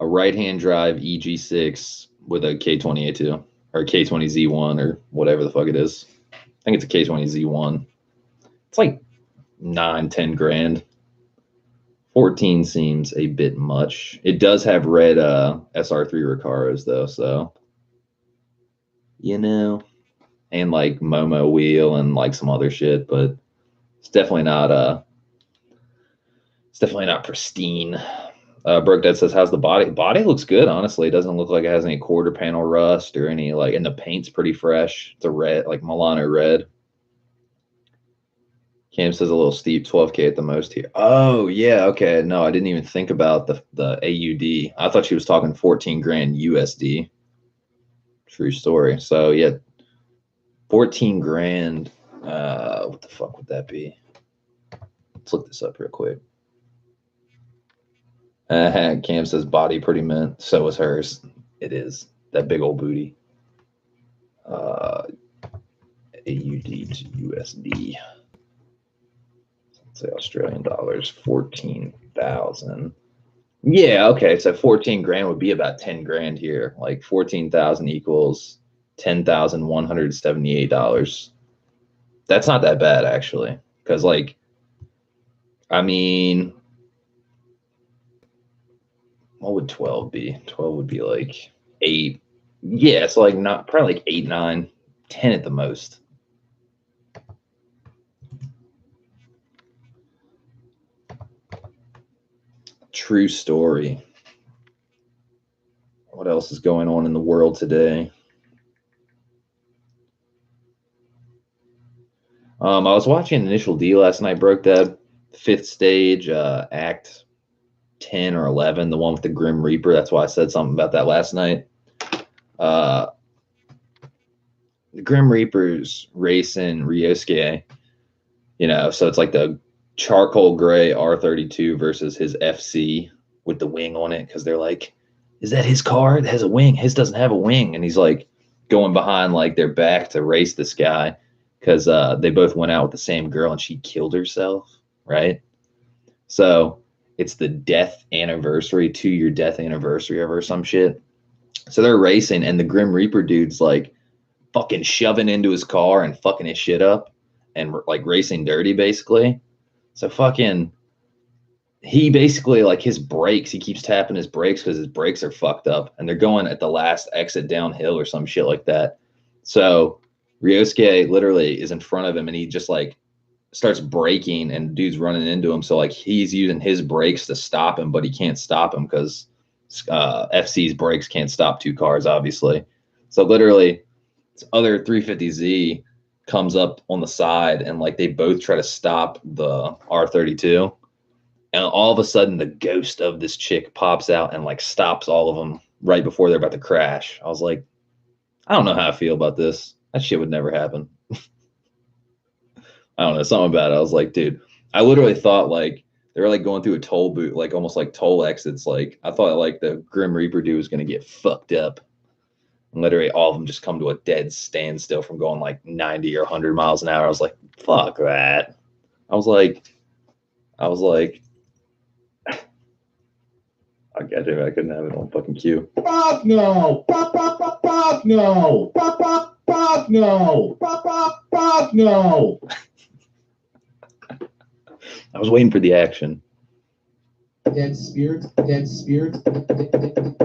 A right-hand drive EG6 with a K28.2 or K20Z1 or whatever the fuck it is. I think it's a K20Z1. It's like 9-10 grand. 14 seems a bit much. It does have red SR3 Recaros though, so you know, and like Momo wheel and like some other shit, but it's definitely not pristine. Broke Dead says, how's the body? Body looks good, honestly. It doesn't look like it has any quarter panel rust or any, like, and the paint's pretty fresh. It's a red, like Milano red. Cam says a little steep, 12K at the most here. Oh, yeah, okay. No, I didn't even think about the AUD. I thought she was talking 14 grand USD. True story. So, yeah, 14 grand. What the fuck would that be? Let's look this up real quick. Cam says body pretty mint. So is hers. It is. That big old booty. AUD to USD. Let's say Australian dollars. 14,000. Yeah, okay. So 14 grand would be about 10 grand here. Like 14,000 equals $10,178. That's not that bad, actually. Because, like, I mean, what would 12 be? 12 would be like 8. Yeah, it's like not probably like 8, 9, 10 at the most. True story. What else is going on in the world today? I was watching Initial D last night, Broke Dead. 5th stage, Act 10 or 11, the one with the Grim Reaper. That's why I said something about that last night. The Grim Reaper's racing Ryosuke, you know, so it's like the charcoal gray R32 versus his FC with the wing on it, because they're like, is that his car? It has a wing. His doesn't have a wing. And he's like going behind like their back to race this guy because they both went out with the same girl and she killed herself, right? So it's the death anniversary, 2-year death anniversary of her or some shit. So they're racing, and the Grim Reaper dude's like fucking shoving into his car and fucking his shit up and like racing dirty, basically. So fucking, he basically, like, his brakes, he keeps tapping his brakes because his brakes are fucked up, and they're going at the last exit downhill or some shit like that. So Ryosuke literally is in front of him, and he just like starts braking, and dude's running into him. So like he's using his brakes to stop him, but he can't stop him because FC's brakes can't stop two cars, obviously. So literally, this other 350Z comes up on the side, and like they both try to stop the R32, and all of a sudden the ghost of this chick pops out and like stops all of them right before they're about to crash. I was like, I don't know how I feel about this. That shit would never happen. I don't know, something about it. I was like, dude, I literally thought like they were like going through a toll booth, like almost like toll exits. Like I thought like the Grim Reaper dude was gonna get fucked up. And literally all of them just come to a dead standstill from going like 90 or 100 miles an hour. I was like, fuck that. I was like, I goddamn, I couldn't have it on fucking cue. Fuck no! Fuck no! Fuck no! Fuck no! I was waiting for the action. Dead spirit, dead spirit,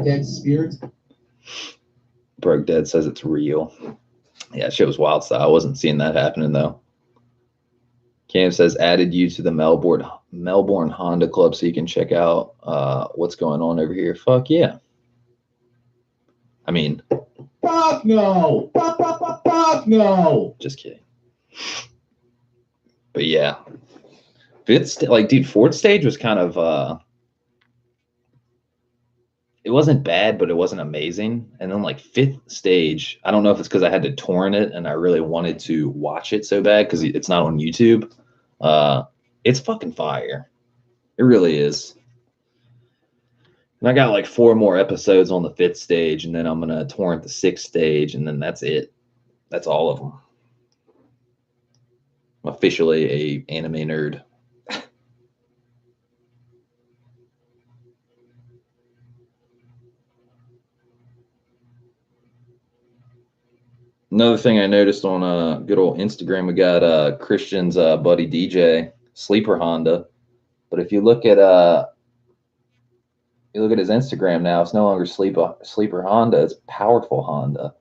dead spirit. Broke Dead says it's real. Yeah, shit was wild style. I wasn't seeing that happening though. Cam says added you to the Melbourne Honda Club so you can check out what's going on over here. Fuck yeah. I mean, fuck no. Fuck no. Just kidding. But yeah, like, dude, fourth stage was kind of it wasn't bad, but it wasn't amazing. And then like fifth stage, I don't know if it's because I had to torrent it and I really wanted to watch it so bad because it's not on YouTube. It's fucking fire. It really is. And I got like 4 more episodes on the fifth stage, and then I'm gonna torrent the sixth stage, and then that's it. That's all of them. I'm officially a anime nerd. Another thing I noticed on good old Instagram, we got Christian's buddy DJ, Sleeper Honda. But if you look at his Instagram now, it's no longer Sleeper Honda, it's Powerful Honda.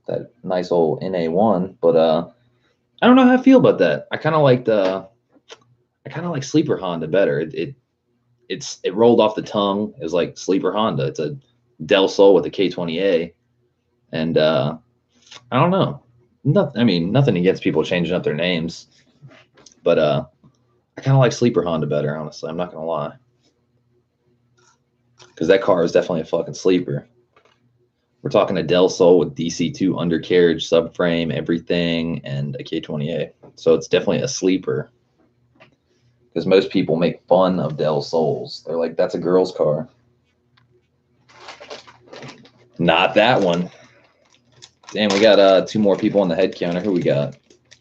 That nice old NA1. But I don't know how I feel about that. I kind of like Sleeper Honda better. It rolled off the tongue. It was like Sleeper Honda. It's a Del Sol with a K20A. And I don't know. Nothing against people changing up their names, but I kind of like Sleeper Honda better, honestly. I'm not gonna lie, because that car is definitely a fucking sleeper. We're talking a Del Sol with DC2 undercarriage, subframe, everything, and a K20A. So it's definitely a sleeper. Because most people make fun of Del Sols. They're like, that's a girl's car. Not that one. Damn, we got 2 more people on the head counter. Who we got?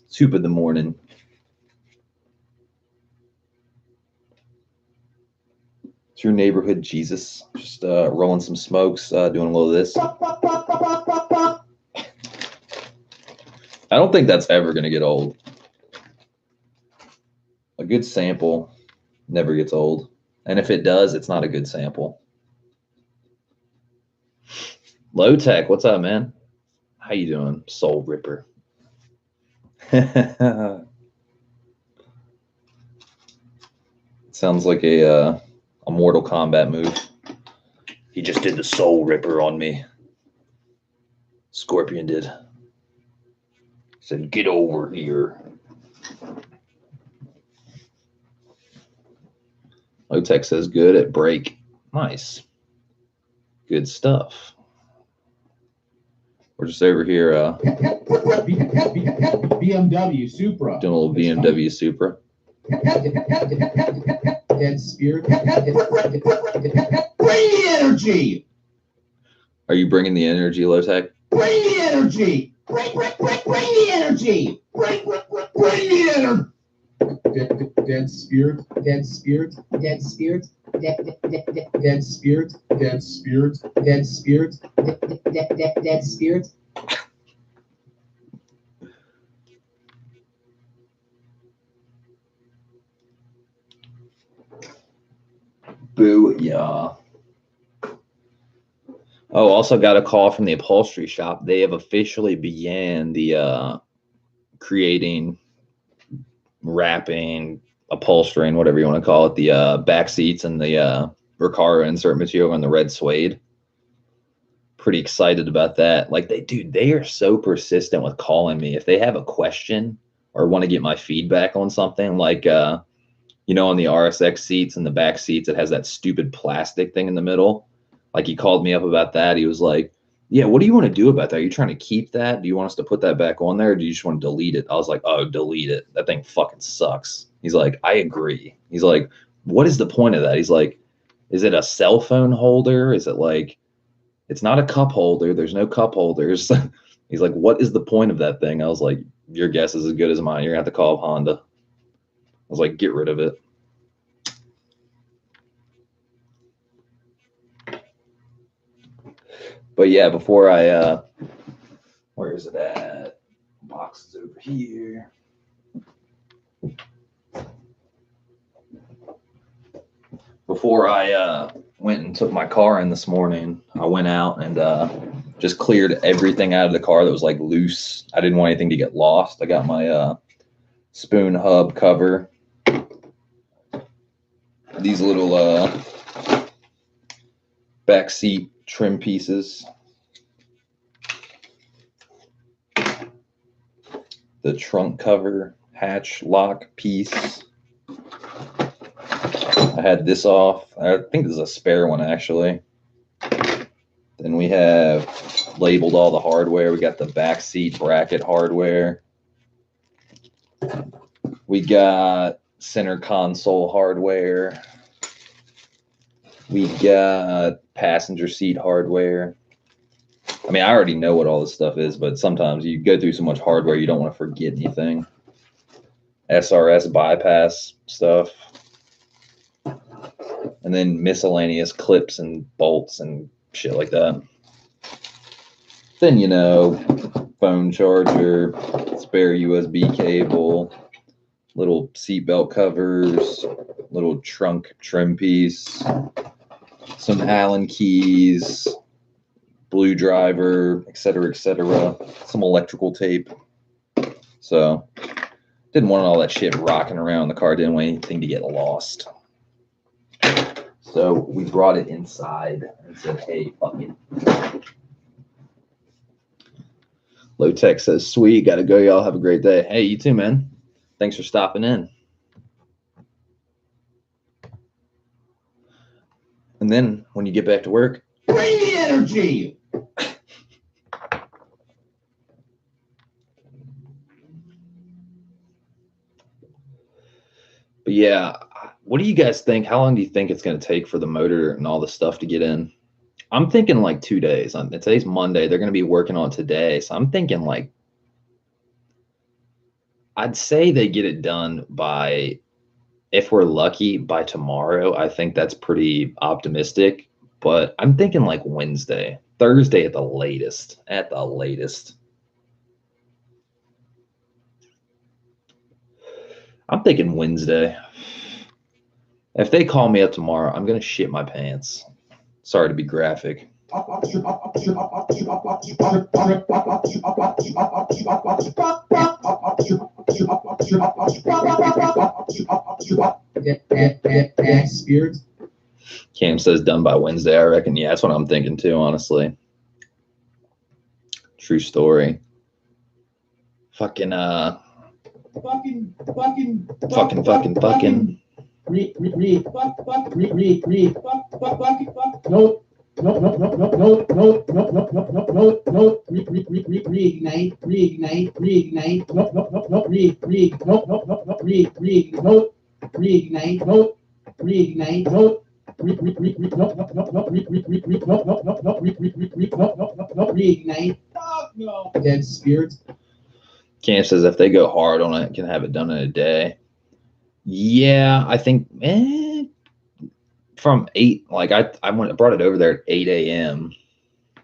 Soup of the morning. It's your neighborhood Jesus. Just rolling some smokes, doing a little of this. I don't think that's ever going to get old. A good sample never gets old. And if it does, it's not a good sample. Low Tech, what's up, man? How you doing, Soul Ripper? Sounds like a Mortal Kombat move. He just did the Soul Ripper on me. Scorpion did. Said, get over here. Low Tech says good at break. Nice. Good stuff. We're just over here BMW Supra. doing a little BMW Supra. Dead spirit. Bring the energy. Are you bringing the energy, Low Tech? Bring the energy. Bring the energy. Bring the energy. Dead spirit. Dead spirit. Dead spirit. dead spirit, dead spirit, dead spirit, dead spirit. Booyah. Oh, also got a call from the upholstery shop. They have officially began the creating, wrapping, upholstering, whatever you want to call it, the back seats and the Recaro insert material and the red suede. Pretty excited about that. Like they are so persistent with calling me. If they have a question or want to get my feedback on something, like you know, on the RSX seats and the back seats, it has that stupid plastic thing in the middle. Like he called me up about that. He was like, yeah, what do you want to do about that? Are you trying to keep that? Do you want us to put that back on there? Or do you just want to delete it? I was like, oh, delete it. That thing fucking sucks. He's like, I agree. He's like, what is the point of that? He's like, is it a cell phone holder? Is it like, it's not a cup holder. There's no cup holders. He's like, what is the point of that thing? I was like, your guess is as good as mine. You're going to have to call Honda. I was like, get rid of it. But yeah, before I, where is it at? Box is over here. Before I went and took my car in this morning, I went out and just cleared everything out of the car that was like loose. I didn't want anything to get lost. I got my spoon hub cover. These little back seat trim pieces. The trunk cover hatch lock piece. I had this off. I think this is a spare one actually. Then we have labeled all the hardware. We got the back seat bracket hardware. We got center console hardware. We got passenger seat hardware. I mean, I already know what all this stuff is, but sometimes you go through so much hardware, you don't want to forget anything. SRS bypass stuff. And then miscellaneous clips and bolts and shit like that. Then, you know, phone charger, spare USB cable, little seatbelt covers, little trunk trim piece, some Allen keys, blue driver, etc., some electrical tape. So didn't want all that shit rocking around the car. Didn't want anything to get lost. So we brought it inside and said, hey, fuck it. Low Tech says, sweet, gotta go, y'all. Have a great day. Hey, you too, man. Thanks for stopping in. And then when you get back to work, bring the energy. But yeah, what do you guys think? How long do you think it's going to take for the motor and all the stuff to get in? I'm thinking like 2 days. Today's Monday. They're going to be working on it today. So I'm thinking like, I'd say they get it done by, if we're lucky, by tomorrow. I think that's pretty optimistic. But I'm thinking like Wednesday, Thursday at the latest. At the latest. I'm thinking Wednesday. If they call me up tomorrow, I'm going to shit my pants. Sorry to be graphic. Spirit. Cam says done by Wednesday. I reckon. Yeah, that's what I'm thinking too, honestly. True story. Fucking Fucking. Dead spirit. Cam says if they go hard on it, can have it done in a day. Yeah, I think from 8, like I brought it over there at 8 a.m.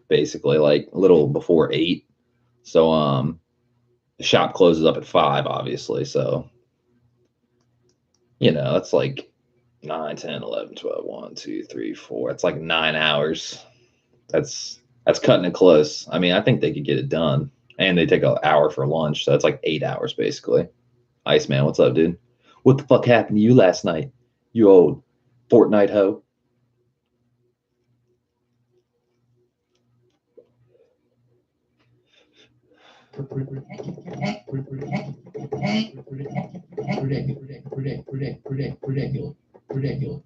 basically, like a little before 8. So the shop closes up at 5, obviously. So, you know, that's like 9, 10, 11, 12, 1, 2, 3, 4. It's like 9 hours. That's cutting it close. I mean, I think they could get it done. And they take an hour for lunch, so it's like 8 hours basically. Iceman, what's up, dude? What the fuck happened to you last night? You old Fortnite hoe. Ridiculous.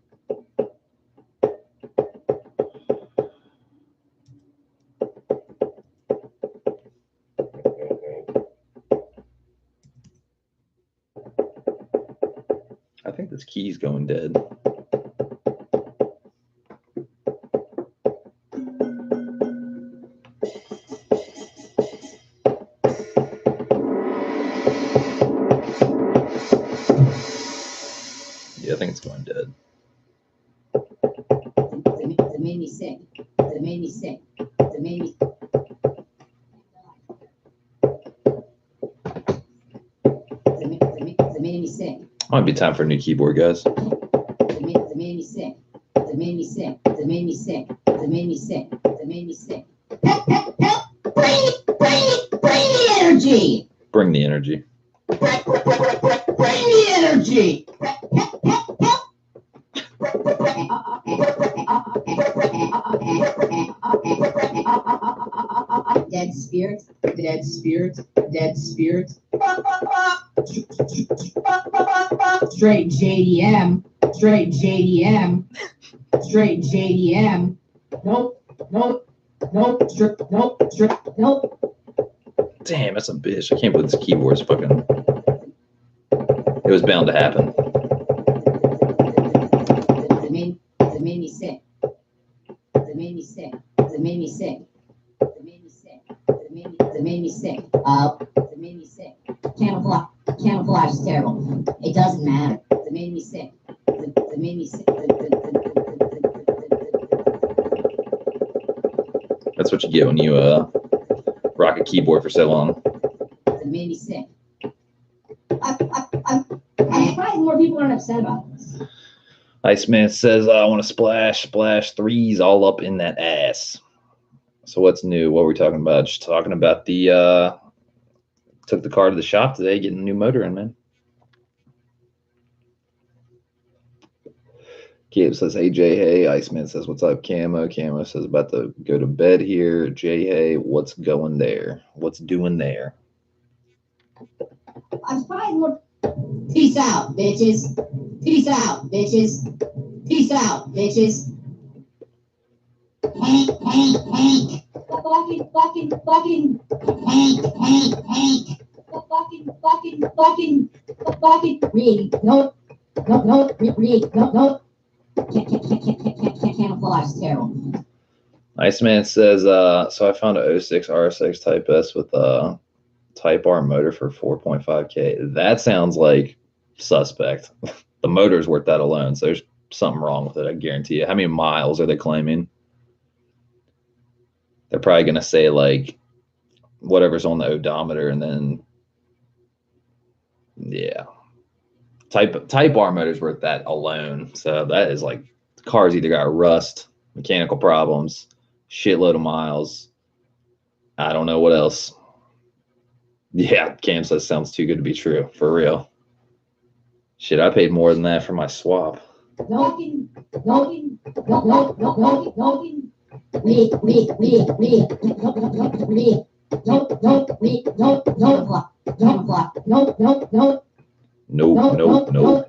I think this key's going dead. Yeah, I think it's going dead. It made me sick. It made me sick. It made me. It made me sick. Might be time for a new keyboard, guys. It made me sick. It made me sick. It made me sick. It made me sick. It made me sick. Help! Help! Help! Bring the energy. Bring the energy. Bring the energy. Dead spirit, dead spirit, dead spirit. Straight JDM, straight JDM, straight JDM. Nope, nope, nope, nope. Damn, that's a bitch. I can't believe this keyboard's fucking. It was bound to happen. It made me sick. It made me sick. It made me sick. It made me sick. It made me sick. It made me sick. Camouflage is terrible. It doesn't matter. It made me sick. It made me sick. That's what you get when you rock a keyboard for so long. It made me sick. I'm surprised more people aren't upset about this. Iceman says, I want to splash 3s all up in that ass. So what's new? What were we talking about? Just talking about the, took the car to the shop today, getting a new motor in, man. Gabe says, hey, Jay, hey. Iceman says, what's up, Camo? Camo says, about to go to bed here. Jay, hey, what's going there? What's doing there? I'm surprised more. Peace out, bitches. Peace out, bitches. Peace out, bitches. Hank. Fucking. Hank. Fucking. Read. No. Read. No. Camouflage is terrible. Iceman says, so I found a 06 RSX Type S with a Type R motor for 4.5K. That sounds like suspect. The motor's worth that alone, so there's something wrong with it, I guarantee you. How many miles are they claiming? They're probably going to say, like, whatever's on the odometer, and then, yeah. Type R motor's worth that alone. So that is like, the car's either got rust, mechanical problems, shitload of miles. I don't know what else. Yeah, Cam says sounds too good to be true. For real. Shit, I paid more than that for my swap. No. No. Fuck no.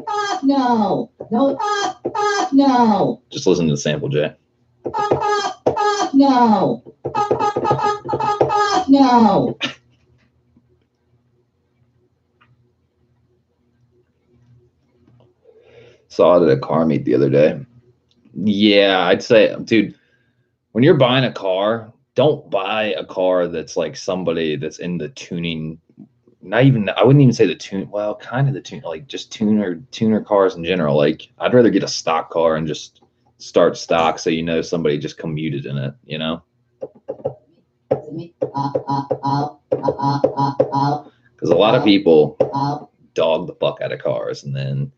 Fuck no. No. Just listen to the sample, Jay. Fuck no. Fuck no. Saw it at a car meet the other day. Yeah, I'd say, dude, when you're buying a car, don't buy a car that's like somebody that's in the tuning not even, I wouldn't even say the tune, well, kind of the tune, like just tuner cars in general. Like I'd rather get a stock car and just start stock so you know somebody just commuted in it, you know? Because a lot of people dog the fuck out of cars, and then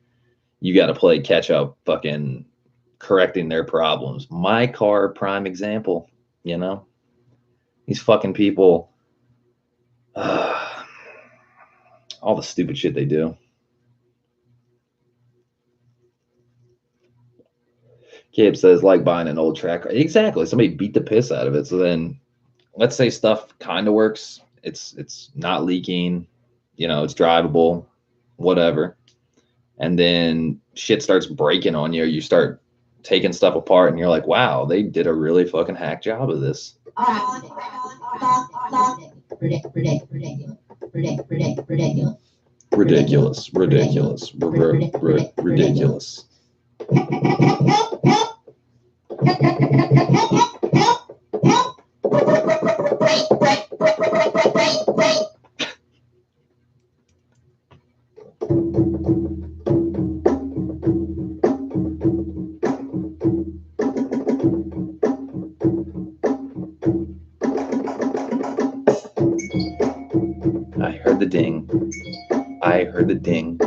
you got to play catch up fucking correcting their problems. My car, prime example, you know? These fucking people, all the stupid shit they do. Gabe says, like buying an old track. Exactly. Somebody beat the piss out of it. So then let's say stuff kind of works. It's not leaking, you know, it's drivable, whatever. And then shit starts breaking on you. You start taking stuff apart and you're like, wow, they did a really fucking hack job of this. Ridiculous. I heard the ding. I heard the ding.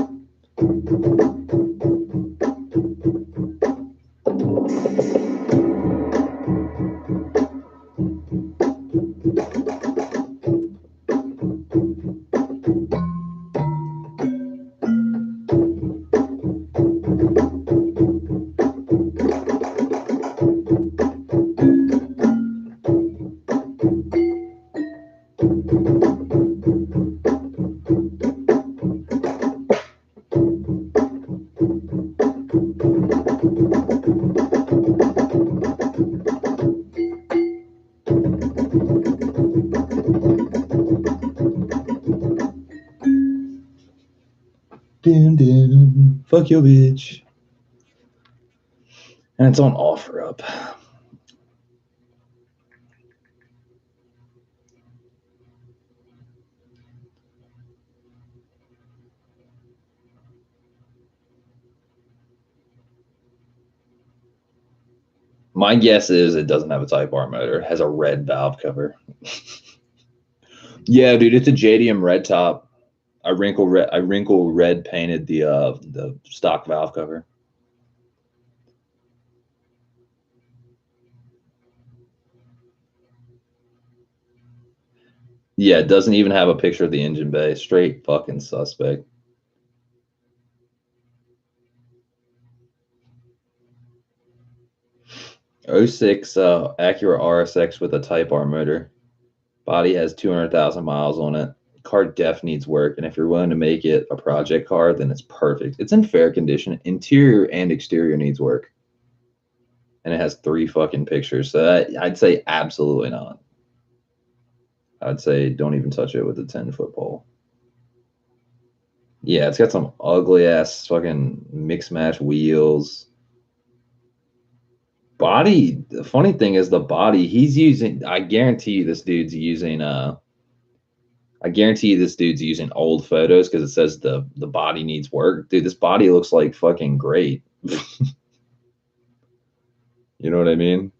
Dun. Fuck your bitch. And it's on OfferUp. My guess is it doesn't have a Type R motor. It has a red valve cover. Yeah, dude, it's a JDM red top. I wrinkle red painted the stock valve cover. Yeah, it doesn't even have a picture of the engine bay. Straight fucking suspect. '06 Acura RSX with a Type R motor. Body has 200,000 miles on it. Car def needs work, and if you're willing to make it a project car, then it's perfect. It's in fair condition. Interior and exterior needs work. And it has 3 fucking pictures. So I'd say absolutely not. I'd say don't even touch it with a 10-foot pole. Yeah, it's got some ugly ass fucking mix match wheels. Body, the funny thing is the body he's using, I guarantee you this dude's using old photos because it says the body needs work. Dude, this body looks like fucking great. You know what I mean?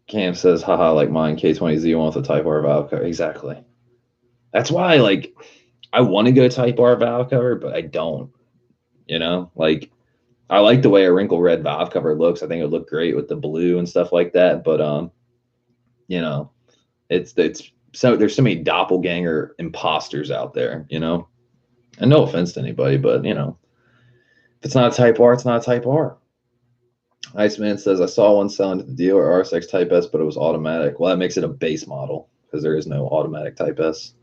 Cam says, haha, like mine, K20Z1 with a Type R valve cover. Exactly. That's why, like, I want to go Type R valve cover, but I don't. You know? Like, I like the way a wrinkle red valve cover looks. I think it would look great with the blue and stuff like that. But, you know, it's so there's so many doppelganger imposters out there, you know? And no offense to anybody, but, you know, if it's not a Type R, it's not a Type R. Iceman says, I saw one selling to the dealer, RSX Type S, but it was automatic. Well, that makes it a base model because there is no automatic Type S.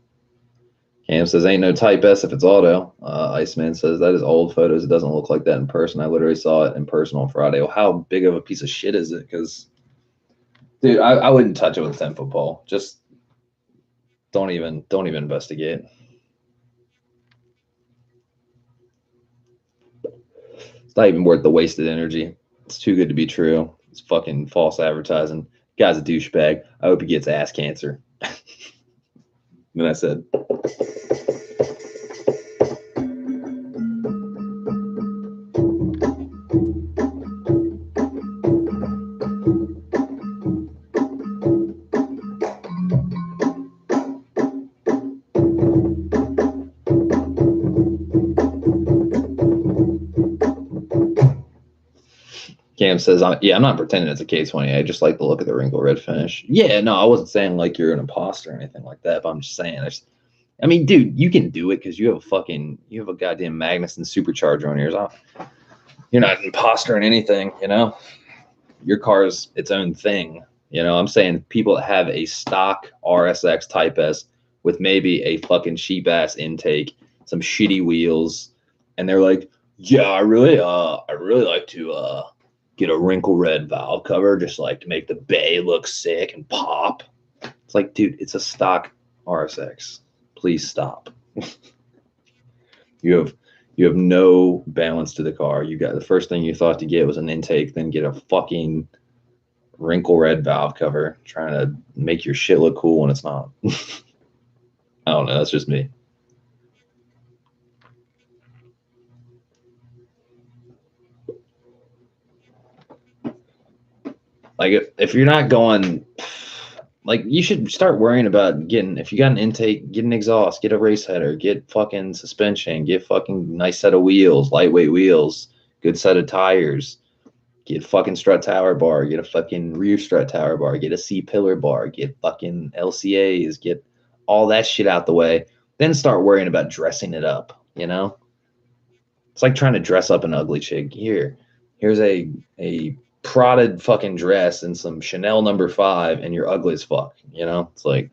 Cam says, ain't no Type S if it's auto. Iceman says, that is old photos. It doesn't look like that in person. I literally saw it in person on Friday. Well, how big of a piece of shit is it? Because, dude, I wouldn't touch it with a 10-foot pole. Just don't even investigate. It's not even worth the wasted energy. It's too good to be true. It's fucking false advertising. Guy's a douchebag. I hope he gets ass cancer. Then I said, Cam says, yeah, I'm not pretending it's a K20. I just like the look of the wrinkle red finish. Yeah, no, I wasn't saying like you're an imposter or anything like that, but I'm just saying, I mean, dude, you can do it because you have a goddamn Magnuson supercharger on yours. You're not an imposter in anything, you know? Your car's its own thing. You know, I'm saying people that have a stock RSX Type S with maybe a fucking cheap ass intake, some shitty wheels, and they're like, yeah, I really like to get a wrinkle red valve cover, just like to make the bay look sick and pop. It's like, dude, it's a stock RSX. Please stop. You have no balance to the car. You got the first thing you thought to get was an intake, then get a fucking wrinkle red valve cover, trying to make your shit look cool when it's not. I don't know. That's just me. Like if you're not going, like you should start worrying about getting, if you got an intake, get an exhaust, get a race header, get fucking suspension, get fucking nice set of wheels, lightweight wheels, good set of tires, get fucking strut tower bar, get a fucking rear strut tower bar, get a C-pillar bar, get fucking LCAs, get all that shit out the way, then start worrying about dressing it up, you know? It's like trying to dress up an ugly chick. Here's a prodded fucking dress and some Chanel No. 5 and you're ugly as fuck, you know? It's like,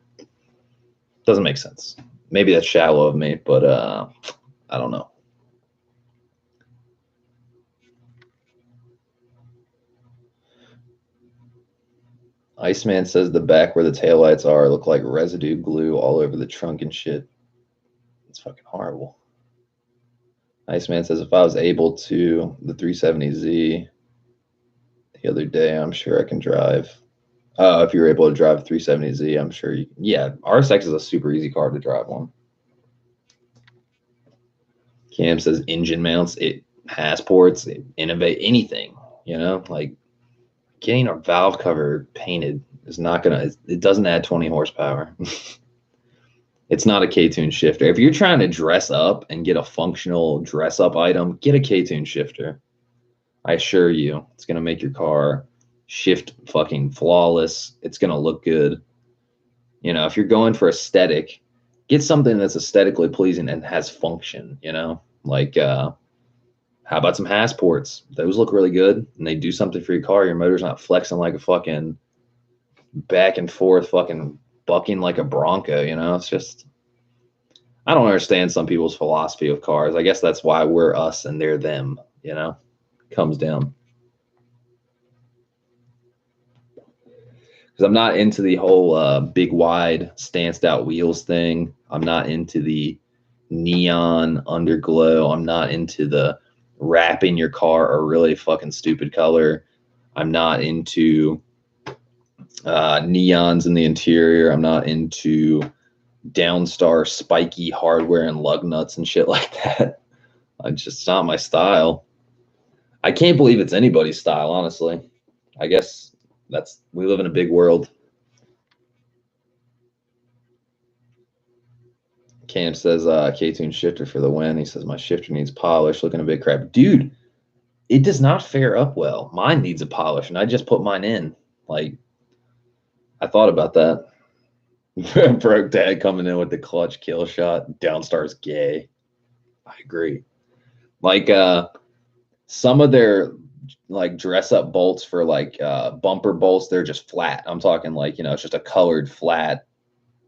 doesn't make sense. Maybe that's shallow of me, but I don't know. Iceman says the back where the taillights are look like residue glue all over the trunk and shit. It's fucking horrible. Iceman says if I was able to, the 370Z the other day, I'm sure I can drive. If you're able to drive a 370Z, I'm sure you can. Yeah, RSX is a super easy car to drive on. Cam says engine mounts, it has ports, it innovate anything, you know, like getting a valve cover painted is not gonna, it doesn't add 20 horsepower. It's not a K-tune shifter. If you're trying to dress up and get a functional dress up item, get a K-tune shifter. I assure you, it's gonna make your car shift fucking flawless. It's gonna look good. You know, if you're going for aesthetic, get something that's aesthetically pleasing and has function, you know? Like how about some has ports? Those look really good and they do something for your car. Your motor's not flexing like a fucking back and forth fucking bucking like a Bronco, you know? It's just, I don't understand some people's philosophy of cars. I guess that's why we're us and they're them, you know? Comes down. Because I'm not into the whole big wide stanced out wheels thing. I'm not into the neon underglow. I'm not into the wrapping your car a really fucking stupid color. I'm not into neons in the interior. I'm not into Downstar spiky hardware and lug nuts and shit like that. It's not my style. I can't believe it's anybody's style, honestly. I guess we live in a big world. Cam says K-tune shifter for the win. He says my shifter needs polish, looking a bit crap. Dude, it does not fare up well. Mine needs a polish, and I just put mine in. Like, I thought about that. Broke Dad coming in with the clutch kill shot. Downstar's gay. I agree. Like some of their like dress up bolts for like bumper bolts, they're just flat. I'm talking like, you know, it's just a colored flat,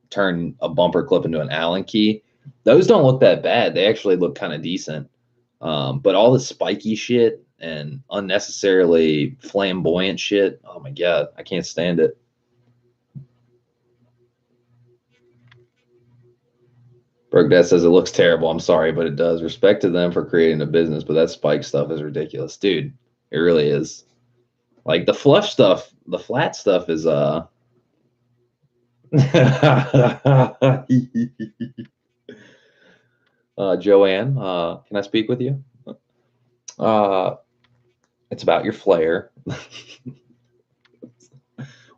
turn a bumper clip into an Allen key. Those don't look that bad. They actually look kind of decent. But all the spiky shit and unnecessarily flamboyant shit, oh my God, I can't stand it. Broke Dad says it looks terrible. I'm sorry, but it does. Respect to them for creating a business, but that spike stuff is ridiculous. Dude, it really is. Like the flush stuff, the flat stuff is Joanne, can I speak with you? It's about your flare.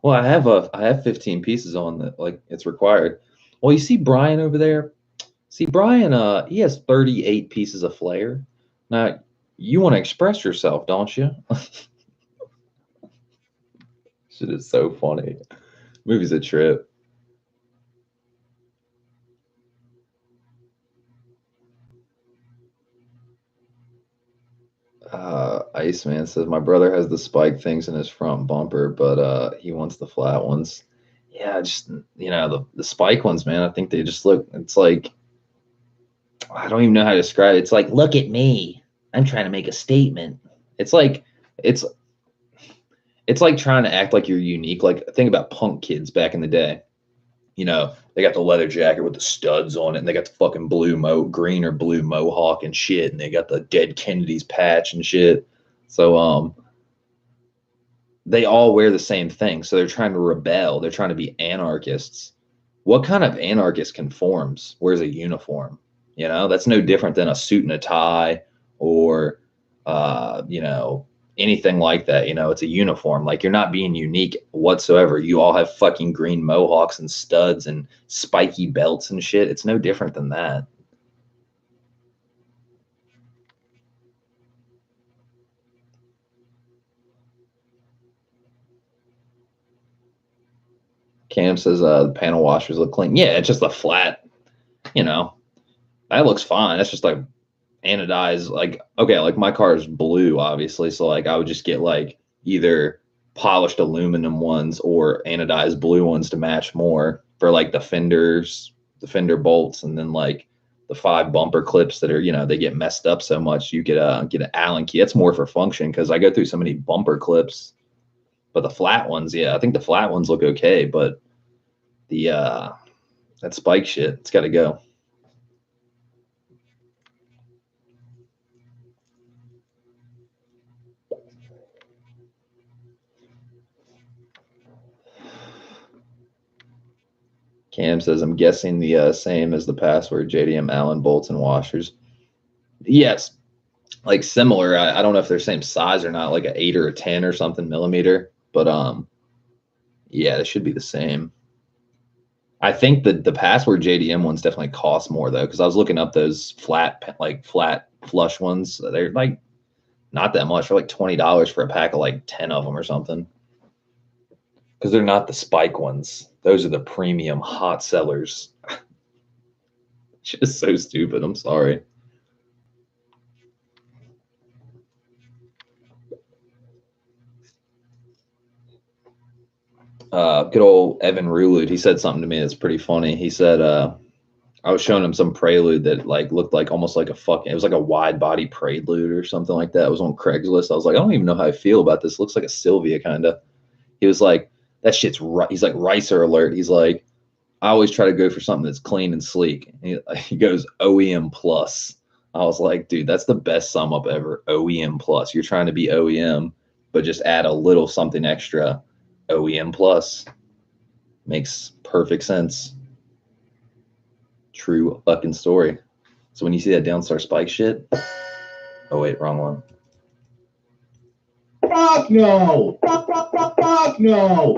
Well, I have 15 pieces on that, like it's required. Well, you see Brian over there? See Brian, he has 38 pieces of flare. Now, you want to express yourself, don't you? Shit is so funny. Movie's a trip. Iceman says my brother has the spike things in his front bumper, but he wants the flat ones. Yeah, just the spike ones, man. I think they just look. It's like I don't even know how to describe it. It's like, look at me. I'm trying to make a statement. It's like it's like trying to act like you're unique. Like think about punk kids back in the day. They got the leather jacket with the studs on it, and they got the fucking green or blue mohawk and shit, and they got the dead Kennedy's patch and shit. So they all wear the same thing. So they're trying to rebel. They're trying to be anarchists. What kind of anarchist conforms? Wears a uniform? That's no different than a suit and a tie or anything like that. It's a uniform. Like you're not being unique whatsoever. You all have fucking green mohawks and studs and spiky belts and shit. It's no different than that. Cam says the panel washers look clean. Yeah, it's just a flat, that looks fine. That's just like anodized, like, okay, like my car is blue, obviously. So like I would just get like either polished aluminum ones or anodized blue ones to match more for like the fender bolts, and then like the 5 bumper clips that are, they get messed up so much. You get an Allen key. That's more for function because I go through so many bumper clips. But the flat ones, yeah, I think the flat ones look okay, but the that spike shit, it's got to go. Cam says, I'm guessing the same as the password, JDM Allen bolts and washers. Yes, like similar. I don't know if they're same size or not, like an 8 or a 10 or something millimeter, but yeah, they should be the same. I think the password JDM ones definitely cost more though, because I was looking up those flat flush ones. They're like not that much. They're like $20 for a pack of like 10 of them or something. Because they're not the spike ones. Those are the premium hot sellers. Just so stupid. I'm sorry. Good old Evan Rulud. He said something to me that's pretty funny. He said, I was showing him some Prelude that like looked like almost like it was like a wide body Prelude or something like that. It was on Craigslist. I was like, I don't even know how I feel about this. It looks like a Sylvia kind of. He was like, that shit's right. He's like, Ricer alert. He's like, I always try to go for something that's clean and sleek. He goes OEM plus. I was like, dude, that's the best sum up ever. OEM plus. You're trying to be OEM, but just add a little something extra. OEM plus. Makes perfect sense. True fucking story. So when you see that Downstar Spike shit, oh wait, wrong one. Fuck no! Fuck no!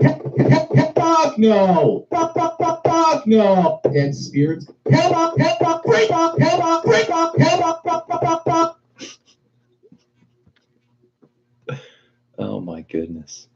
Fuck no! Fuck no! Dead spirits. Head up, break up, head up, break up, head up, fuck. Oh my goodness.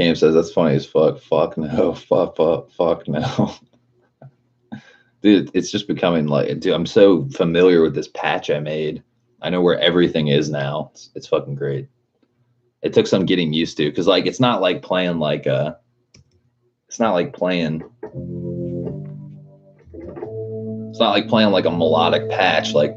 Cam says that's funny as fuck. Fuck no. Fuck no. Dude, it's just becoming like, dude, I'm so familiar with this patch I made. I know where everything is now. It's fucking great. It took some getting used to, because like it's not like playing like a, it's not like playing like a melodic patch. Like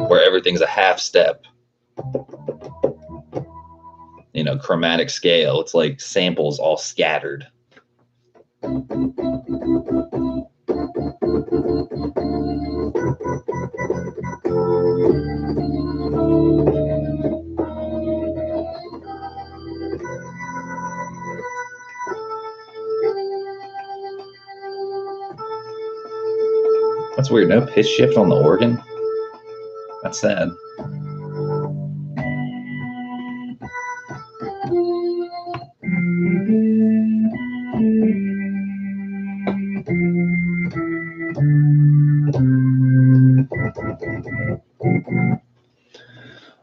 where everything's a half step, you know, chromatic scale. It's like samples all scattered. That's weird. No pitch shift on the organ. That's sad.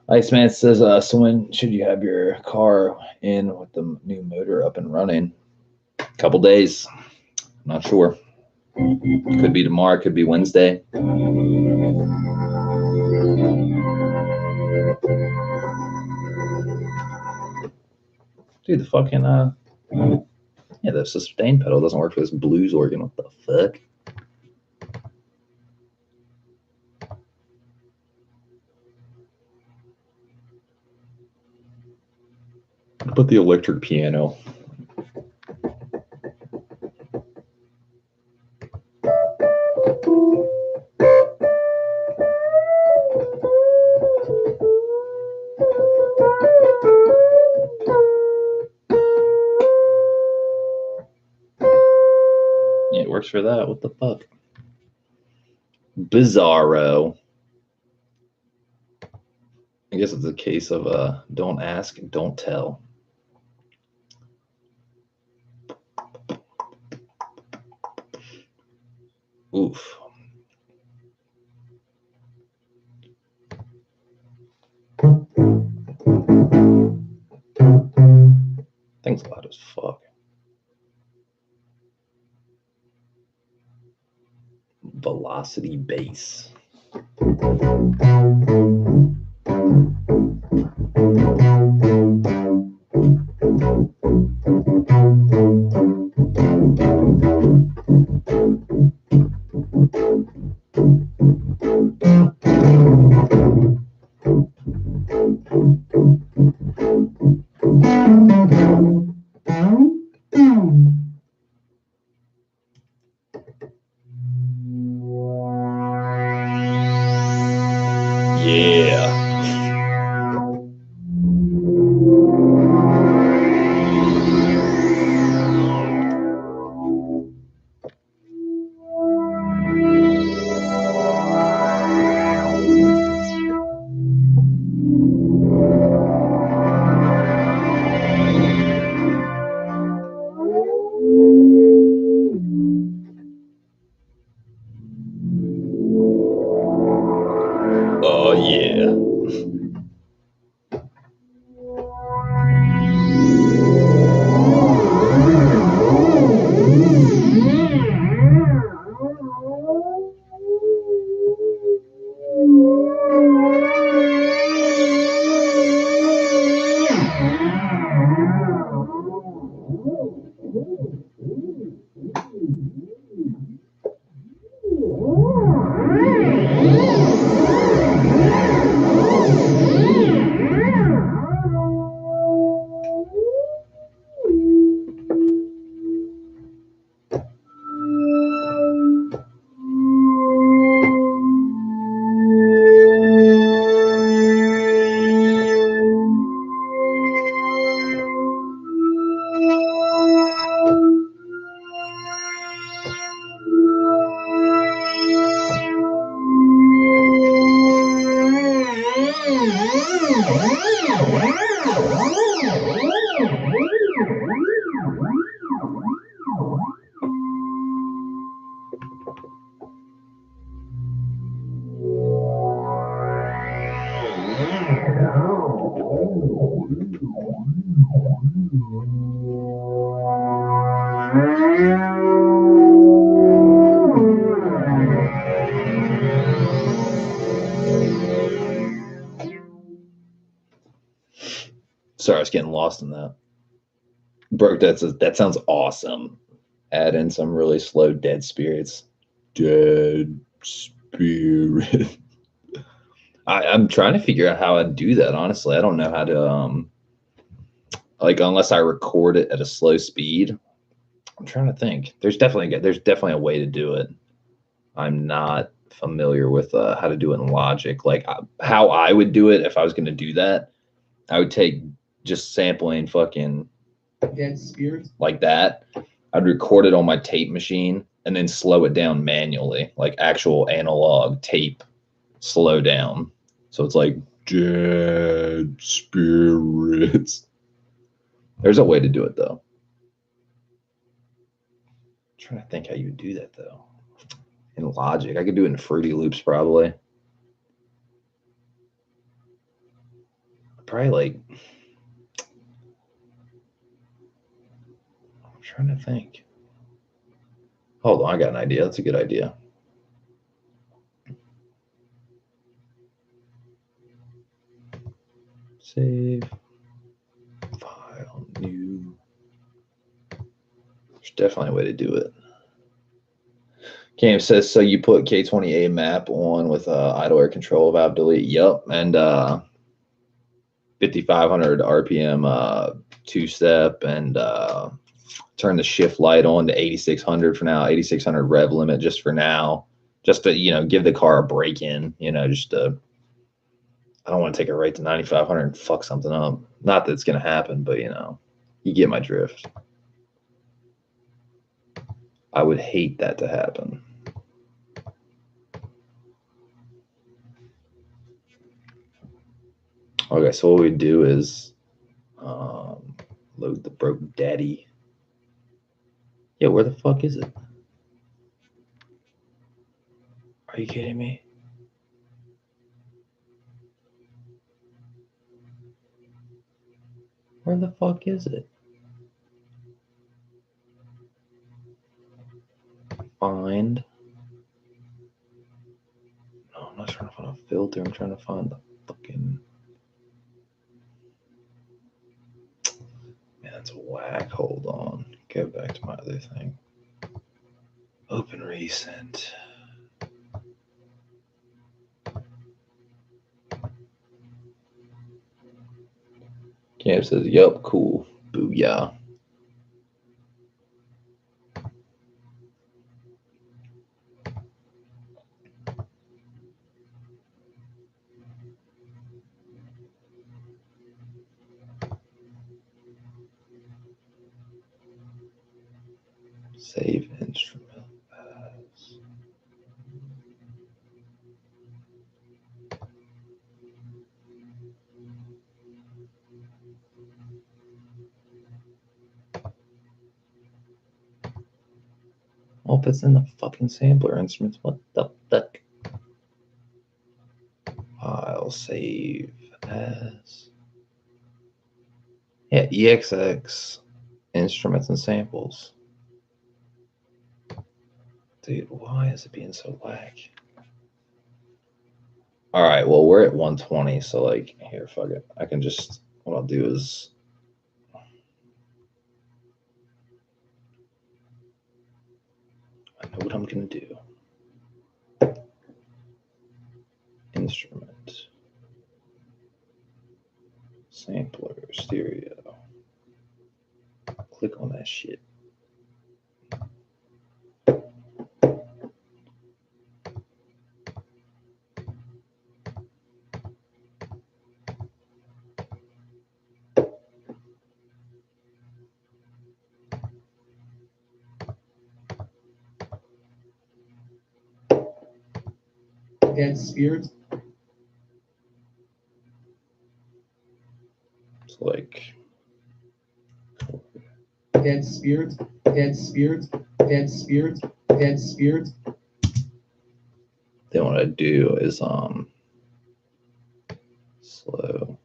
Iceman says, so when should you have your car in with the new motor up and running? A couple days. Not sure. Could be tomorrow, could be Wednesday. Dude, the fucking, yeah, the sustain pedal doesn't work for this blues organ. What the fuck? Put the electric piano. Yeah, it works for that. What the fuck? Bizarro. I guess it's a case of don't ask, don't tell. Oof. Thing's loud as fuck. Velocity bass. Yeah. Sorry, I was getting lost in that. Broke, that sounds awesome. Add in some really slow dead spirits. Dead spirit. I'm trying to figure out how I'd do that, honestly. I don't know how to like, unless I record it at a slow speed. I'm trying to think. There's definitely a way to do it. I'm not familiar with how to do it in Logic. Like how I would do it if I was going to do that, I would take just sampling fucking Dead spirit. like that. I'd record it on my tape machine and then slow it down manually, like actual analog tape slow down. So it's like dead spirits. There's a way to do it though. I'm trying to think how you would do that though. In Logic, I could do it in Fruity Loops probably. Probably like, I'm trying to think. Hold on, I got an idea. That's a good idea. Save file new. There's definitely a way to do it. Cam says, so you put K20A map on with idle air control valve delete. Yep. And 5,500 RPM two-step, and turn the shift light on to 8,600 for now. 8,600 rev limit just for now. Just to, give the car a break in, just to, I don't want to take it right to 9,500 and fuck something up. Not that it's going to happen, but you get my drift. I would hate that to happen. Okay, so what we do is load the broke daddy. Yeah, where the fuck is it? Are you kidding me? Where the fuck is it? Find. No, I'm not trying to find a filter. I'm trying to find the fucking. Man, that's whack. Hold on. Go back to my other thing. Open recent. Cam says, yup, cool. Booyah. Save instrument as. Oh, if it's in the fucking sampler instruments, what the fuck? I'll save as. Yeah, EXX instruments and samples. Dude, why is it being so whack? All right, well, we're at 120, so like, here, fuck it. I can just, what I'll do is, I know what I'm gonna do. Instrument, sampler, stereo. Click on that shit. Dead spirit. It's like, Dead spirit. Dead spirit. Dead spirit. Dead spirit. then what I do is slow.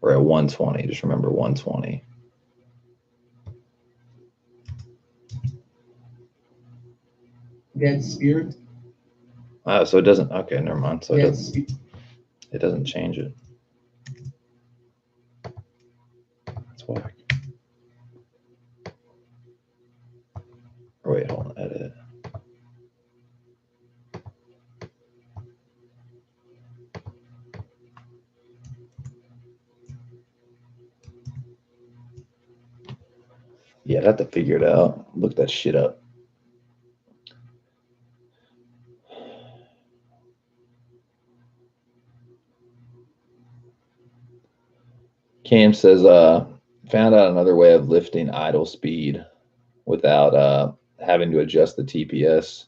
We're at 120. Just remember 120. dead spirit. Oh, so it doesn't. Okay, never mind. So Dead it doesn't change it. That's whack. Or wait, hold on. Edit. Yeah, I'd have to figure it out. Look that shit up. Cam says, found out another way of lifting idle speed without having to adjust the TPS.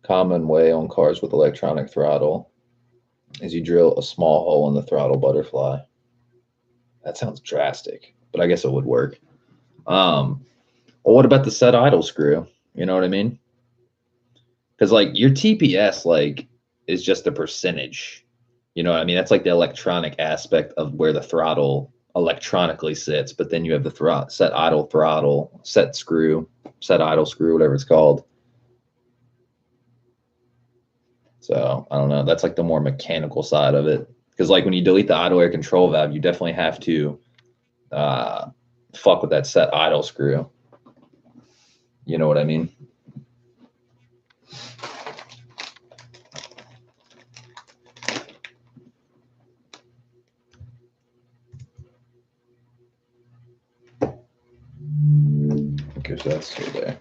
Common way on cars with electronic throttle is you drill a small hole in the throttle butterfly. That sounds drastic, but I guess it would work. Well, what about the set idle screw? You know what I mean? Because like your TPS like is just a percentage. You know what I mean? That's like the electronic aspect of where the throttle electronically sits. But then you have the set idle throttle, set screw, set idle screw, whatever it's called. So I don't know. That's like the more mechanical side of it. Because like when you delete the idle air control valve, you definitely have to fuck with that set idle screw. You know what I mean? Because that's still there.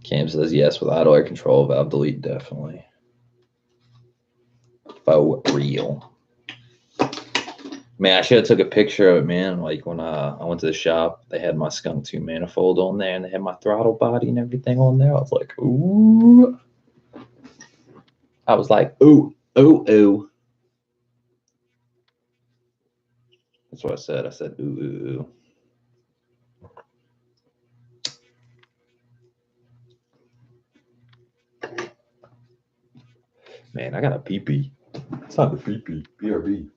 Cam says yes with idle air control valve delete, definitely. For real. Man, I should have took a picture of it, man. Like when I went to the shop, they had my Skunk 2 manifold on there, and they had my throttle body and everything on there. I was like, ooh. I was like, ooh, ooh, ooh. That's what I said. I said, ooh, ooh, ooh. Man, I got a pee-pee. It's not the pee-pee. BRB.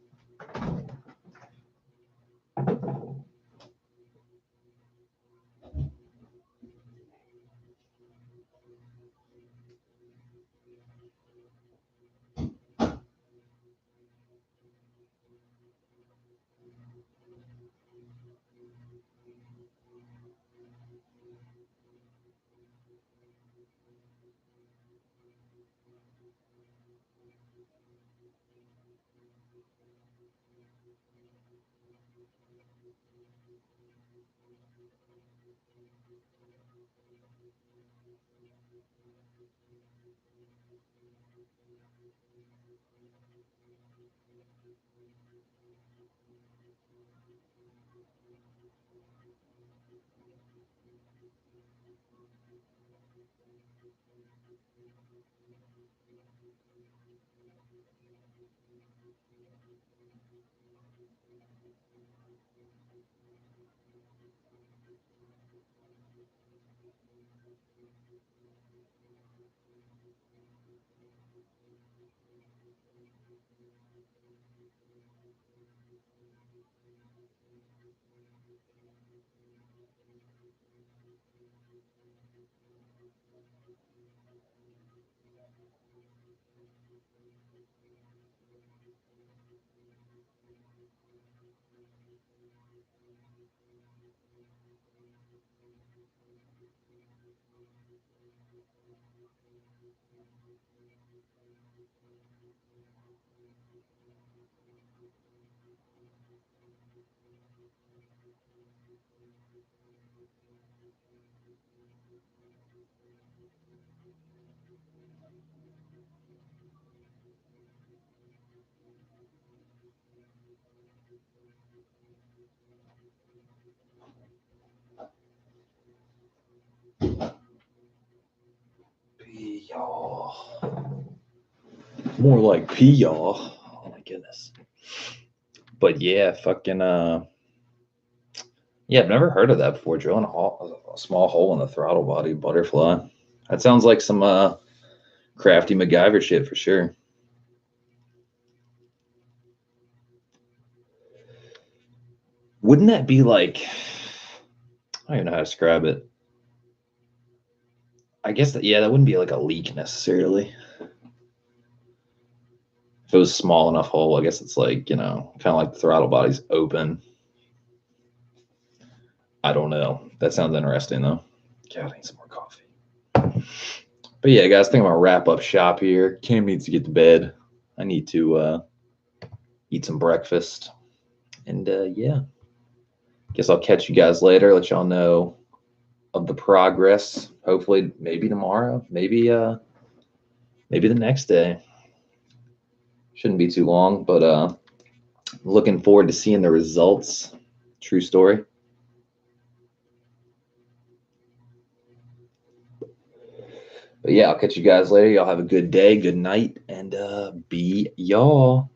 Pee, y'all. More like pee, y'all. Oh my goodness. But yeah, fucking yeah, I've never heard of that before. Drilling a small hole in the throttle body butterfly. That sounds like some crafty MacGyver shit for sure. Wouldn't that be like, I don't even know how to describe it. I guess that, yeah, that wouldn't be like a leak necessarily. If it was small enough hole, I guess it's like, you know, kind of like the throttle body's open. I don't know. That sounds interesting though. God, I need some more coffee. But yeah, guys, I think I'm gonna wrap up shop here. Cam needs to get to bed. I need to eat some breakfast. And yeah, guess I'll catch you guys later. Let y'all know of the progress. Hopefully, maybe tomorrow. Maybe maybe the next day. Shouldn't be too long, but looking forward to seeing the results. True story. But yeah, I'll catch you guys later. Y'all have a good day, good night, and be y'all.